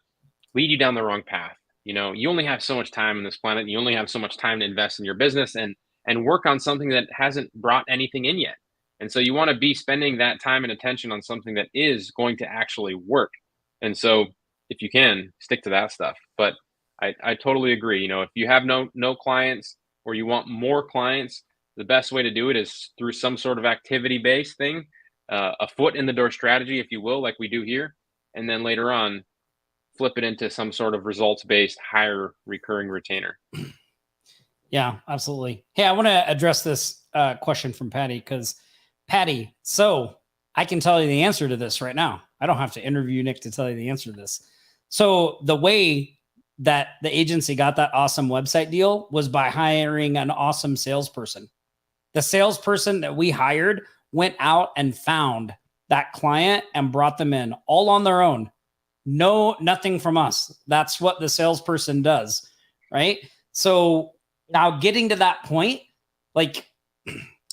lead you down the wrong path. You only have so much time on this planet. You only have so much time to invest in your business and work on something that hasn't brought anything in yet. And so you want to be spending that time and attention on something that is going to actually work. And so if you can, stick to that stuff. But I totally agree. If you have no clients or you want more clients, the best way to do it is through some sort of activity-based thing, a foot in the door strategy, if you will, like we do here. And then later on, flip it into some sort of results-based, higher recurring retainer. Yeah, absolutely. Hey, I want to address this question from Patty, because Patty, so I can tell you the answer to this right now. I don't have to interview Nick to tell you the answer to this. So the way that the agency got that awesome website deal was by hiring an awesome salesperson. The salesperson that we hired went out and found that client and brought them in all on their own. No, nothing from us. That's what the salesperson does, right? So now getting to that point, like,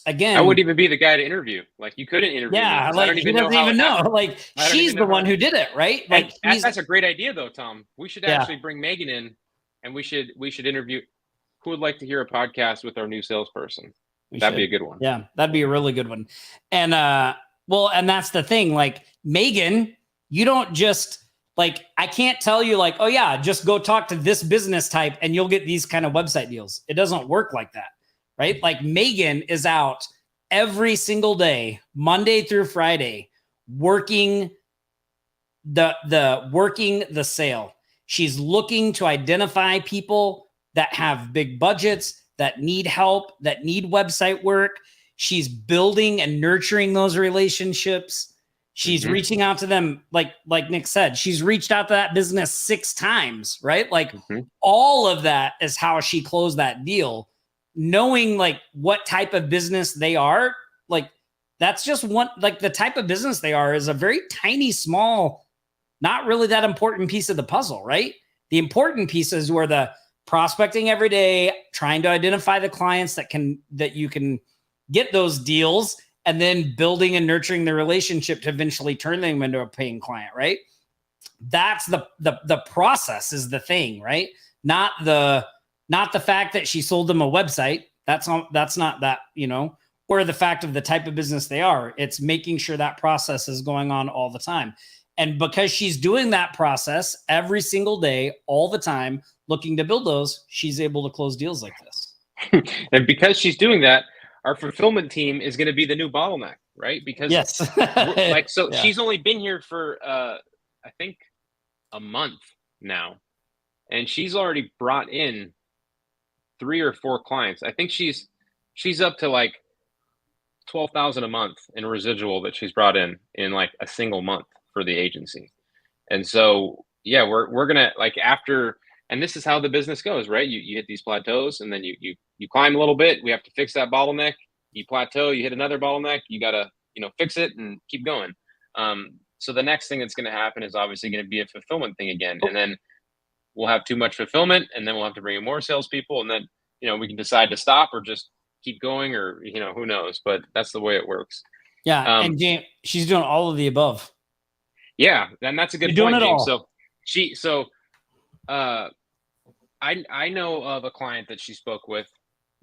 again, I wouldn't even be the guy to interview. Like, you couldn't interview. Yeah, me, like he doesn't even know. Like, she's the one who did it, right? Like, that's a great idea, though, Tom. We should actually bring Megan in, and we should interview. Who would like to hear a podcast with our new salesperson? That'd be a good one. Yeah, that'd be a really good one. And and that's the thing. Like, Megan, you don't just, like, I can't tell you like, oh yeah, just go talk to this business type and you'll get these kind of website deals. It doesn't work like that, right? Like, Megan is out every single day, Monday through Friday, working the sale. She's looking to identify people that have big budgets, that need help, that need website work. She's building and nurturing those relationships. She's reaching out to them, like Nick said, she's reached out to that business 6 times, right? Like all of that is how she closed that deal, knowing like what type of business they are. Like that's just one, like the type of business they are is a very tiny, small, not really that important piece of the puzzle, right? The important pieces were the prospecting every day, trying to identify the clients that you can get those deals, and then building and nurturing the relationship to eventually turn them into a paying client, right? That's the process is the thing, right? Not the fact that she sold them a website. That's not that, or the fact of the type of business they are. It's making sure that process is going on all the time. And because she's doing that process every single day, all the time, looking to build those, she's able to close deals like this. And because she's doing that, our fulfillment team is going to be the new bottleneck, right? Because yes, she's only been here for, I think, a month now, and she's already brought in 3 or 4 clients. I think she's up to like $12,000 a month in residual that she's brought in like a single month for the agency. And so, yeah, we're gonna like after, and this is how the business goes, right? You hit these plateaus, and then you climb a little bit. We have to fix that bottleneck. You plateau, you hit another bottleneck. You gotta fix it and keep going. So the next thing that's going to happen is obviously going to be a fulfillment thing again, and then we'll have too much fulfillment, and then we'll have to bring in more salespeople, and then we can decide to stop or just keep going, or who knows. But that's the way it works. Yeah, and James, she's doing all of the above. Yeah, and that's a good point, James. So I know of a client that she spoke with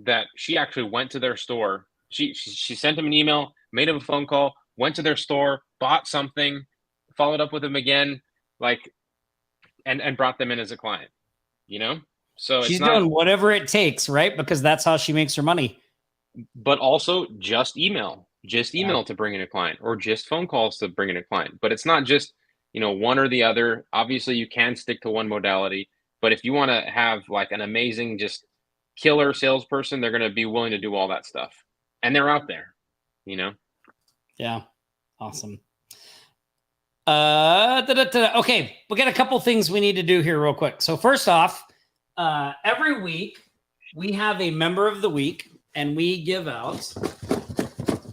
that she actually went to their store. She sent him an email, made him a phone call, went to their store, bought something, followed up with them again, and brought them in as a client. So she's doing whatever it takes, right? Because that's how she makes her money. But also just email to bring in a client, or just phone calls to bring in a client. But it's not just one or the other. Obviously, you can stick to one modality, but if you want to have like an amazing, just killer salesperson, they're going to be willing to do all that stuff, and they're out there. Yeah, awesome. Okay, we got a couple things we need to do here real quick. So first off, every week we have a member of the week, and we give out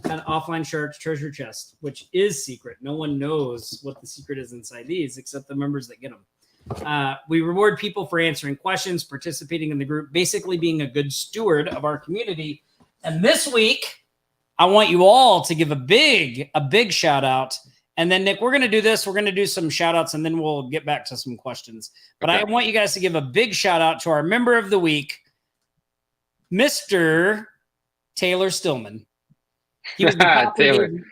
an Offline Sharks treasure chest, which is secret. No one knows what the secret is inside these except the members that get them. We reward people for answering questions, participating in the group, basically being a good steward of our community. And this week, I want you all to give a big shout out. And then, Nick, we're going to do this. We're going to do some shout outs, and then we'll get back to some questions. But okay. I want you guys to give a big shout out to our member of the week, Mr. Taylor Stillman. He was the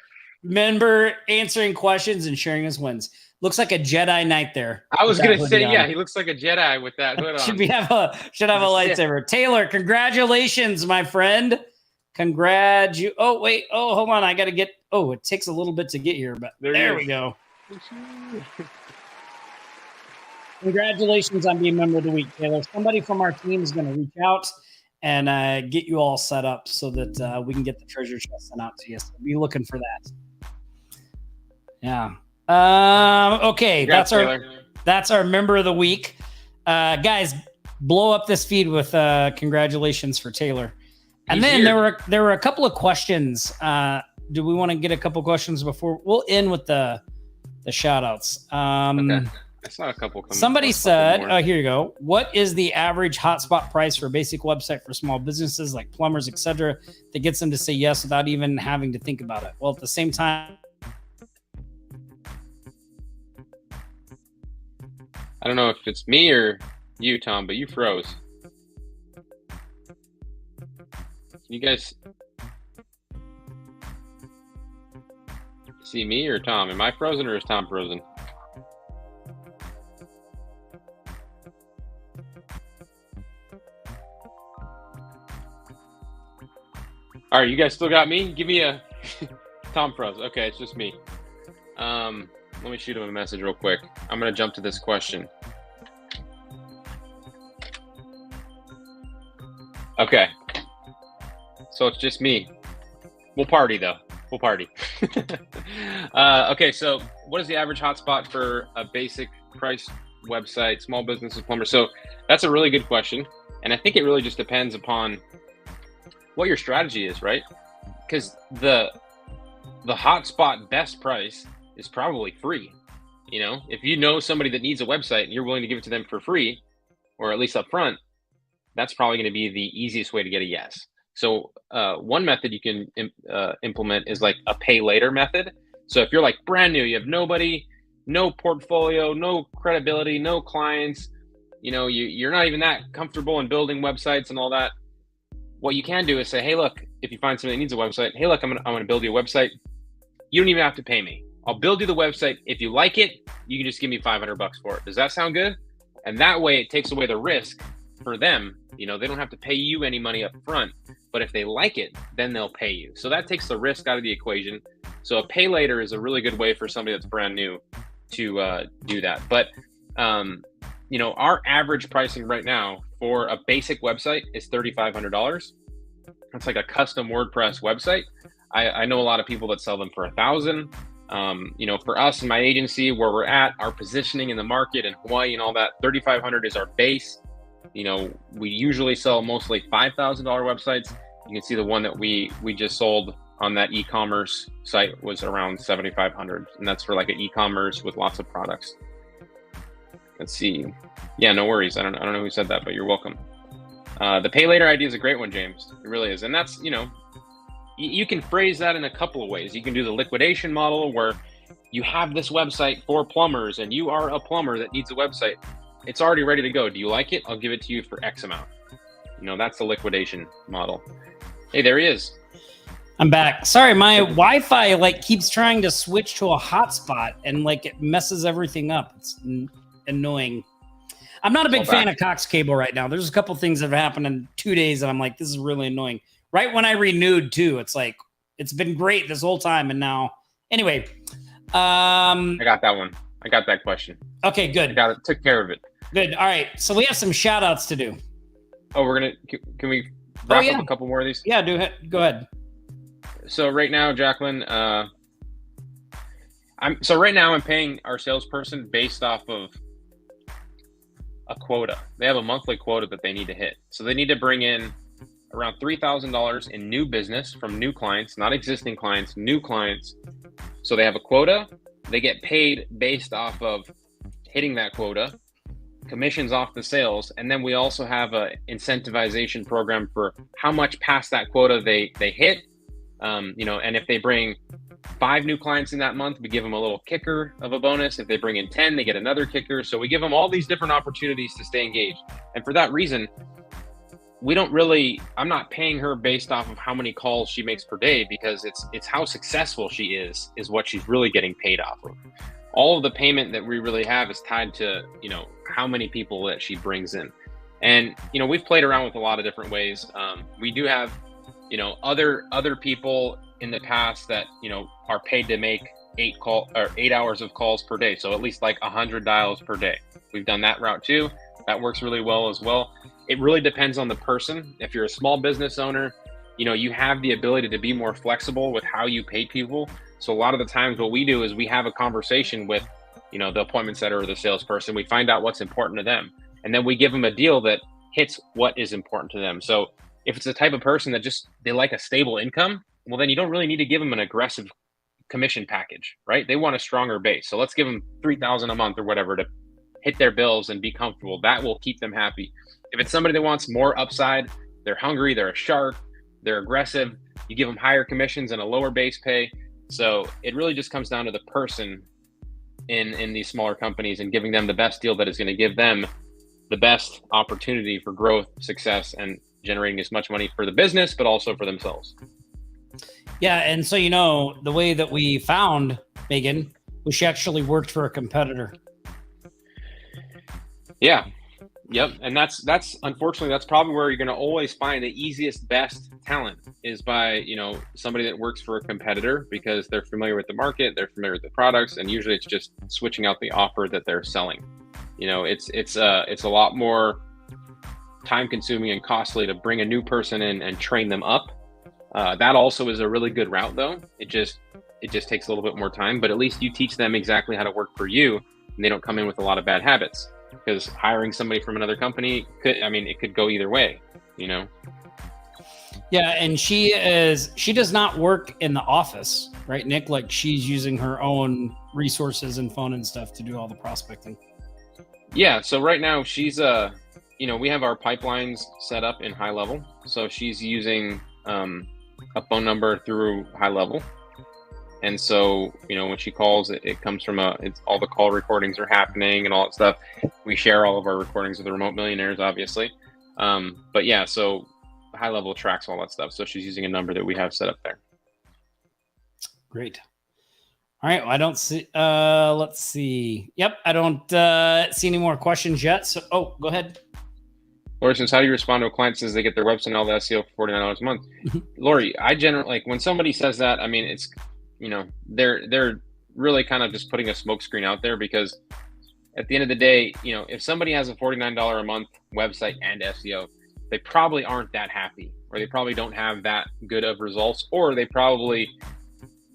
member answering questions and sharing his wins. Looks like a Jedi Knight there. I was going to say, yeah, he looks like a Jedi with that hood on. Should have a lightsaber. Taylor, congratulations, my friend. Oh, wait. Oh, hold on. I got to get. Oh, it takes a little bit to get here, but there we go. Congratulations on being member of the week, Taylor. Somebody from our team is going to reach out and get you all set up so that we can get the treasure chest sent out to you. So be looking for that. Yeah. Okay. Congrats, that's our member of the week. Guys, blow up this feed with congratulations for Taylor. And then there were a couple of questions. Do we want to get a couple questions before we'll end with the shout outs? Okay. I saw a couple. Somebody said, here you go. What is the average hotspot price for a basic website for small businesses like plumbers, etc., that gets them to say yes without even having to think about it? Well, at the same time, I don't know if it's me or you, Tom, but you froze. Can you guys see me or Tom? Am I frozen or is Tom frozen? All right, you guys still got me? Give me a Tom froze. Okay, it's just me. Let me shoot him a message real quick. I'm gonna jump to this question. Okay, so it's just me. We'll party though. We'll party. Okay, so what is the average hotspot for a basic price website, small businesses, plumber? So that's a really good question, and I think it really just depends upon what your strategy is, right? Because the hotspot best price is probably free. You know, if you know somebody that needs a website and you're willing to give it to them for free, or at least up front, that's probably going to be the easiest way to get a yes. So one method you can implement is like a pay later method. So if you're like brand new, you have nobody, no portfolio, no credibility, no clients, you know, you're not even that comfortable in building websites and all that. What you can do is say, hey, look, if you find somebody that needs a website, hey, look, I'm gonna build you a website. You don't even have to pay me. I'll build you the website. If you like it, you can just give me $500 for it. Does that sound good? And that way it takes away the risk for them. You know, they don't have to pay you any money up front, but if they like it, then they'll pay you. So that takes the risk out of the equation. So a pay later is a really good way for somebody that's brand new to do that. But, you know, our average pricing right now for a basic website is $3,500. It's like a custom WordPress website. I know a lot of people that sell them for $1,000. You know, for us in my agency, where we're at, our positioning in the market in Hawaii and all that, $3,500 is our base. You know, we usually sell mostly $5,000 websites. You can see the one that we just sold on that e-commerce site was around $7,500, and that's for like an e-commerce with lots of products. Let's see. Yeah, no worries. I don't know who said that, but you're welcome. The pay later idea is a great one, James. It really is, and that's, you know, you can phrase that in a couple of ways. You can do the liquidation model where you have this website for plumbers, and you are a plumber that needs a website. It's already ready to go. Do you like it? I'll give it to you for X amount. You know, that's the liquidation model. Hey, there he is. I'm back. Sorry, my Wi-Fi like keeps trying to switch to a hotspot and like it messes everything up. It's annoying. I'm not a big fan of Cox Cable right now. There's a couple things that have happened in 2 days and I'm like, this is really annoying. Right when I renewed too, it's like, it's been great this whole time. And now, anyway. I got that one. I got that question. Okay, good. I got it. Took care of it. Good. All right. So we have some shout outs to do. Oh, can we wrap up a couple more of these? Yeah, go ahead. So right now, Jacqueline, I'm paying our salesperson based off of a quota. They have a monthly quota that they need to hit. So they need to bring in around $3,000 in new business from new clients, not existing clients, new clients. So they have a quota. They get paid based off of hitting that quota, commissions off the sales, and then we also have a incentivization program for how much past that quota they hit. You know, and if they bring 5 new clients in that month, we give them a little kicker of a bonus. If they bring in 10, they get another kicker. So we give them all these different opportunities to stay engaged. And for that reason, I'm not paying her based off of how many calls she makes per day, because it's how successful she is what she's really getting paid off of. All of the payment that we really have is tied to, you know, how many people that she brings in. And, you know, we've played around with a lot of different ways. We do have, you know, other people in the past that, you know, are paid to make 8 hours of calls per day. So at least like 100 dials per day. We've done that route too. That works really well as well. It really depends on the person. If you're a small business owner, you know, you have the ability to be more flexible with how you pay people. So a lot of the times what we do is we have a conversation with, you know, the appointment setter or the salesperson. We find out what's important to them, and then we give them a deal that hits what is important to them. So if it's the type of person that they like a stable income, well, then you don't really need to give them an aggressive commission package, right? They want a stronger base. So let's give them $3,000 a month or whatever to hit their bills and be comfortable. That will keep them happy. If it's somebody that wants more upside, they're hungry, they're a shark, they're aggressive, you give them higher commissions and a lower base pay. So it really just comes down to the person in these smaller companies and giving them the best deal that is going to give them the best opportunity for growth, success, and generating as much money for the business, but also for themselves. Yeah. And so, you know, the way that we found Megan was she actually worked for a competitor. Yeah. Yep, and that's unfortunately that's probably where you're going to always find the easiest, best talent is by somebody that works for a competitor because they're familiar with the market, they're familiar with the products, and usually it's just switching out the offer that they're selling. It's a lot more time consuming and costly to bring a new person in and train them up. That also is a really good route, though. It just takes a little bit more time, but at least you teach them exactly how to work for you, and they don't come in with a lot of bad habits. Because hiring somebody from another company it could go either way, Yeah, and she does not work in the office, right, Nick? Like she's using her own resources and phone and stuff to do all the prospecting. Yeah, so right now she's we have our pipelines set up in High Level. So she's using a phone number through High Level. And so, when she calls, it comes from all the call recordings are happening and all that stuff. We share all of our recordings with the Remote Millionaires, obviously. But yeah, so High Level tracks all that stuff. So she's using a number that we have set up there. Great. All right. Well, I don't see, let's see. Yep. I don't see any more questions yet. So, go ahead. Lori says, how do you respond to a client says they get their website and all the SEO for $49 a month? Lori, I generally, when somebody says that, it's, they're really kind of just putting a smokescreen out there because at the end of the day, if somebody has a $49 a month website and SEO, they probably aren't that happy, or they probably don't have that good of results, or they probably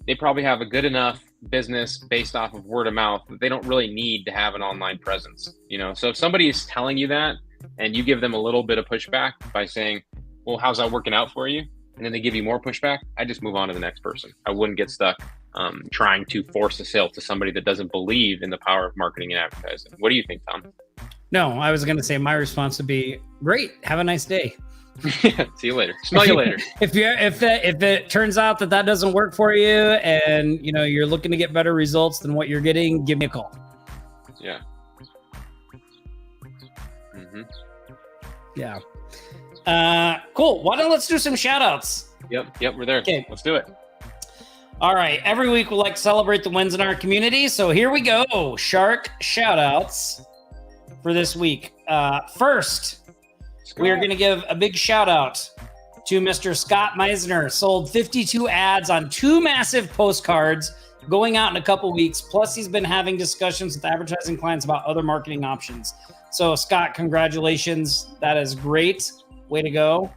have a good enough business based off of word of mouth that they don't really need to have an online presence. So if somebody is telling you that and you give them a little bit of pushback by saying, well, how's that working out for you? And then they give you more pushback, I just move on to the next person. I wouldn't get stuck trying to force a sale to somebody that doesn't believe in the power of marketing and advertising. What do you think, Tom? No, I was going to say my response would be, great, have a nice day. See you later. Smell you later. If it turns out that doesn't work for you and you're looking to get better results than what you're getting, give me a call. Yeah. Mm-hmm. Yeah. Cool. Why don't let's do some shout outs? Yep, we're there. Okay. Let's do it. All right. Every week we like to celebrate the wins in our community. So here we go. Shark shout outs for this week. First, we are going to give a big shout out to Mr. Scott Meisner. Sold 52 ads on 2 massive postcards going out in a couple weeks. Plus, he's been having discussions with advertising clients about other marketing options. So, Scott, congratulations. That is great. Way to go.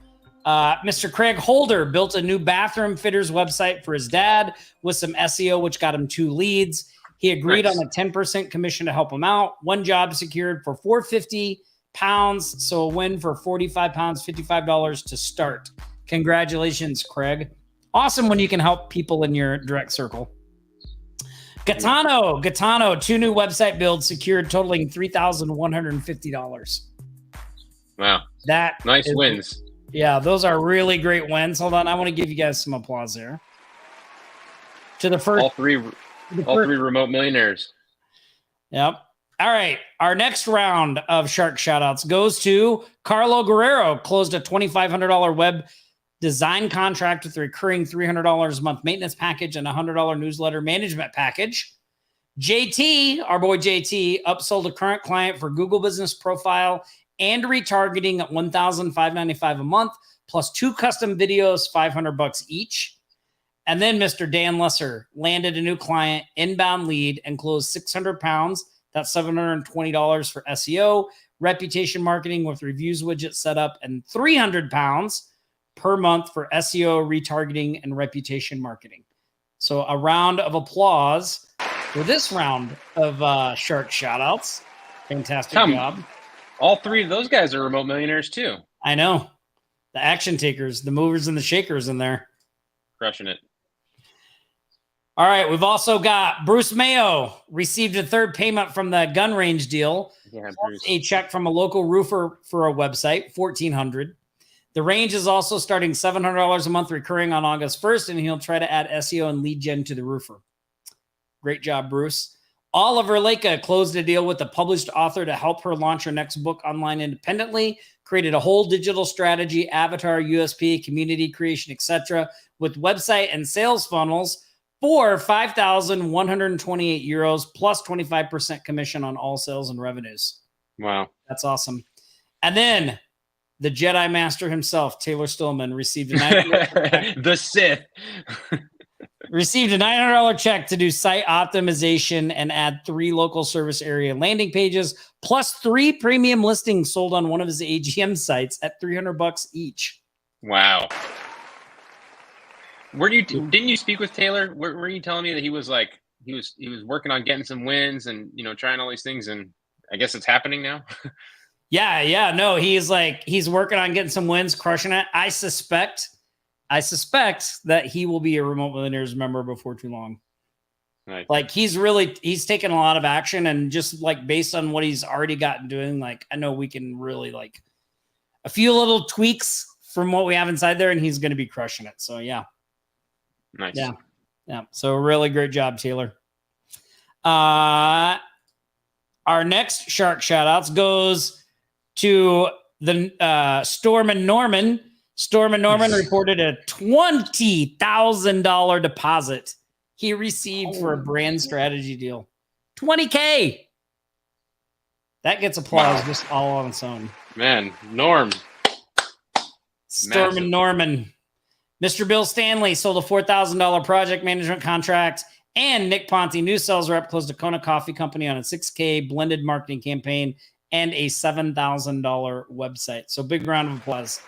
Mr. Craig Holder built a new bathroom fitters website for his dad with some SEO, which got him 2 leads. He agreed on a 10% commission to help him out. 1 job secured for £450. So a win for £45, $55 to start. Congratulations, Craig. Awesome when you can help people in your direct circle. Gaetano, 2 new website builds secured totaling $3,150. Wow. Nice wins. Yeah, those are really great wins. Hold on, I want to give you guys some applause there. To the first, all three remote millionaires. Yep. All right. Our next round of Shark shoutouts goes to Carlo Guerrero. Closed a $2,500 web design contract with a recurring $300 a month maintenance package and a $100 newsletter management package. JT, our boy JT, upsold a current client for Google Business Profile and retargeting at $1,595 a month, plus 2 custom videos, $500 each. And then Mr. Dan Lesser landed a new client, inbound lead, and closed £600. That's $720 for SEO, reputation marketing with reviews widget setup, and £300 per month for SEO, retargeting, and reputation marketing. So a round of applause for this round of Shark shoutouts. Fantastic job. All 3 of those guys are remote millionaires too. I know. The action takers, the movers and the shakers in there. Crushing it. All right. We've also got Bruce Mayo received a 3rd payment from the gun range deal. Yeah, a check from a local roofer for a website, $1,400. The range is also starting $700 a month recurring on August 1st, and he'll try to add SEO and lead gen to the roofer. Great job, Bruce. Oliver Leica closed a deal with a published author to help her launch her next book online independently, created a whole digital strategy, avatar, USP, community creation, etc., with website and sales funnels for €5,128 plus 25% commission on all sales and revenues. Wow. That's awesome. And then the Jedi Master himself, Taylor Stillman, received a $900 The Sith. received a $900 check to do site optimization and add 3 local service area landing pages, plus 3 premium listings sold on one of his AGM sites at $300 each. Wow. Didn't you speak with Taylor? Were you telling me that he was working on getting some wins and trying all these things, and I guess it's happening now? Yeah. No, he's working on getting some wins, crushing it. I suspect that he will be a Remote Millionaires member before too long. Nice. Like he's taken a lot of action, and just like based on what he's already gotten doing, like I know we can really like a few little tweaks from what we have inside there, and he's going to be crushing it. So yeah. Nice. Yeah. So really great job, Taylor. Our next shark shout outs goes to the Storm and Norman. Storm and Norman reported a $20,000 deposit he received for a brand strategy deal. $20K. That gets applause just all on its own. Man, Norm. Storm Massive. and Norman. Mr. Bill Stanley sold a $4,000 project management contract, and Nick Ponte, new sales rep, closed a Kona Coffee Company on a $6K blended marketing campaign and a $7,000 website. So big round of applause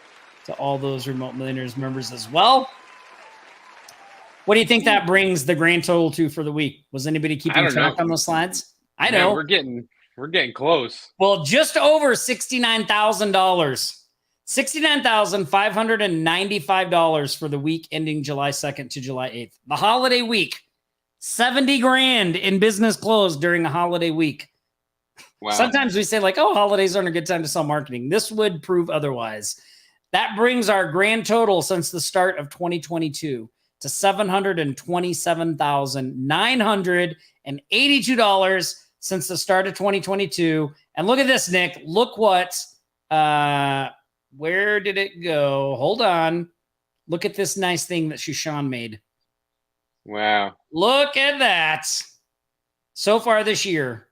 to all those Remote Millionaires members as well. What do you think that brings the grand total to for the week? Was anybody keeping track on those slides? I know. Man, we're getting close. Well, just over $69,000. $69,595 for the week ending July 2nd to July 8th. The holiday week. 70 grand in business closed during a holiday week. Wow. Sometimes we say like, oh, holidays aren't a good time to sell marketing. This would prove otherwise. That brings our grand total since the start of 2022 to $727,982 since the start of 2022. And look at this, Nick. Look what, where did it go? Hold on. Look at this nice thing that Shushan made. Wow. Look at that. So far this year,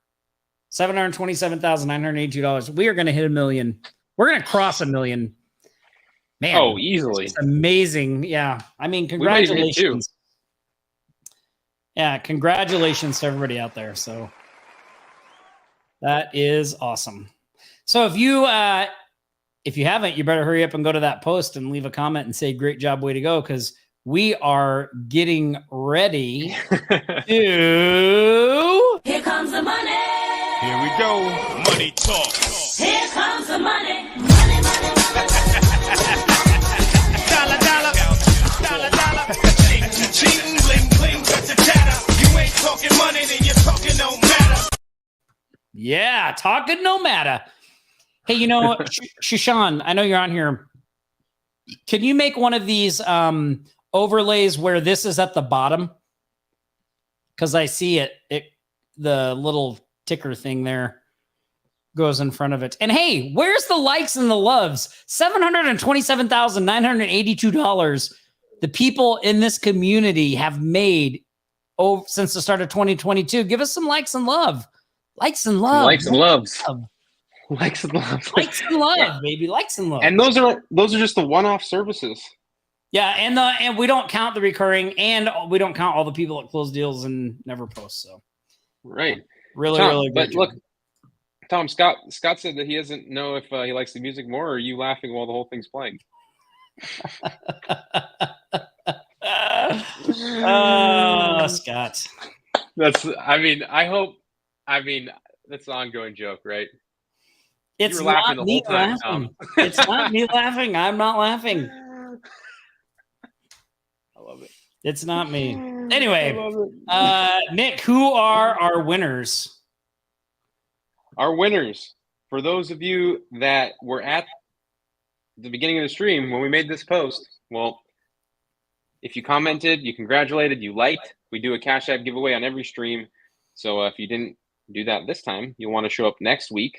$727,982. We are going to hit $1 million. We're going to cross $1 million. Man. Oh, easily. It's amazing. Yeah. I mean, We might even hit 2. congratulations. Yeah. Congratulations to everybody out there. So that is awesome. So if you haven't, you better hurry up and go to that post and leave a comment and say, great job, way to go. Because we are getting ready to... Here comes the money. Here we go. Money talk. Here comes the money. Money, money, money. Dollar, dollar. Dollar, dollar. Cheating, bling, bling, got the chatter. You ain't talking money, then you're talking no matter. Yeah, talking no matter. Hey, Shushan, I know you're on here. Can you make one of these overlays where this is at the bottom? Because I see the little ticker thing there goes in front of it. And hey, where's the likes and the loves? $727,982 the people in this community have made since the start of 2022. Give us some likes and love. Likes and love. Likes and loves. Love. Likes and loves. Likes and love, baby. Likes and love. And those are just the one-off services. Yeah, and we don't count the recurring, and we don't count all the people that close deals and never post. So, Right. really, Tom, really but good. look, Tom, Scott said that he doesn't know if he likes the music more, or are you laughing while the whole thing's playing? Oh, Scott. That's an ongoing joke, right? It's were laughing not the me whole time, laughing. It's not me laughing. I'm not laughing. I love it. It's not me. Anyway, I love it. Nick, who are our winners? Our winners, for those of you that were at the beginning of the stream when we made this post, well, if you commented, you congratulated, you liked, we do a Cash App giveaway on every stream. So if you didn't do that this time, you'll want to show up next week.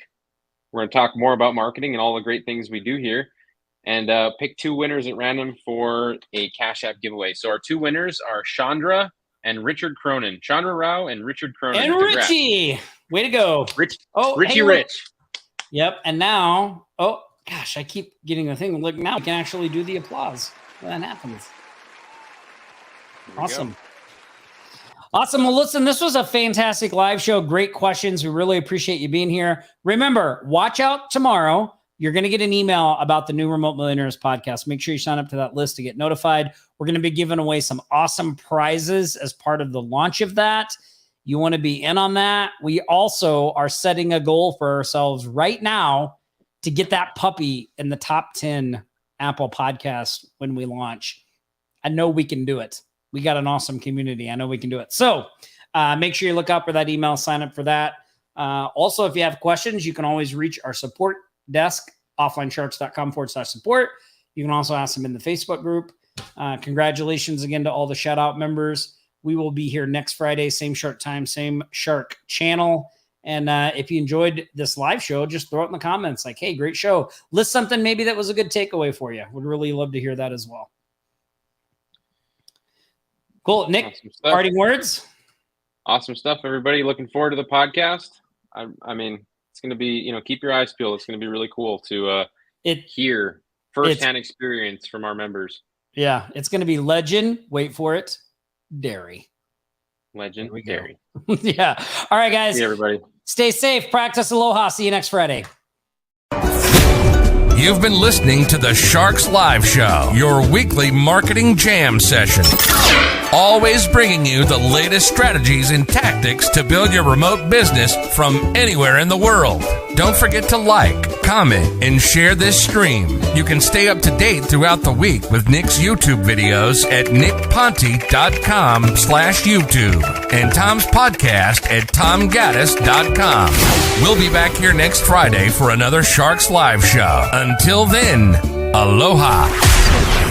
We're going to talk more about marketing and all the great things we do here, and pick 2 winners at random for a Cash App giveaway. So our 2 winners are Chandra and Richard Cronin. Chandra Rao and Richard Cronin. And Congrats. Richie. Way to go. Richie hey, look. Rich. Yep. And now, oh gosh, I keep getting the thing. Look, now we can actually do the applause when that happens. There we Awesome. go. Awesome. Well, listen, this was a fantastic live show. Great questions. We really appreciate you being here. Remember, watch out tomorrow. You're going to get an email about the new Remote Millionaires podcast. Make sure you sign up to that list to get notified. We're going to be giving away some awesome prizes as part of the launch of that. You want to be in on that. We also are setting a goal for ourselves right now to get that puppy in the top 10 Apple podcasts when we launch. I know we can do it. We got an awesome community. I know we can do it. So make sure you look out for that email, sign up for that. Also, if you have questions, you can always reach our support desk, offlinesharks.com/support. You can also ask them in the Facebook group. Congratulations again to all the shout out members. We will be here next Friday, same shark time, same shark channel. And if you enjoyed this live show, just throw it in the comments like, hey, great show. List something maybe that was a good takeaway for you. Would really love to hear that as well. Cool. Nick, Awesome stuff. parting words? Awesome stuff, everybody. Looking forward to the podcast. I mean, it's going to be, keep your eyes peeled. It's going to be really cool to hear firsthand experience from our members. Yeah, it's going to be legend. Wait for it. Dairy. Legend. There we go. Gary. Yeah. All right, guys. See you, everybody. Stay safe. Practice aloha. See you next Friday. You've been listening to the Sharks Live Show, your weekly marketing jam session. Always bringing you the latest strategies and tactics to build your remote business from anywhere in the world. Don't forget to like, comment, and share this stream. You can stay up to date throughout the week with Nick's YouTube videos at nickponte.com/YouTube and Tom's podcast at tomgaddis.com. We'll be back here next Friday for another Sharks Live Show. Until then, aloha.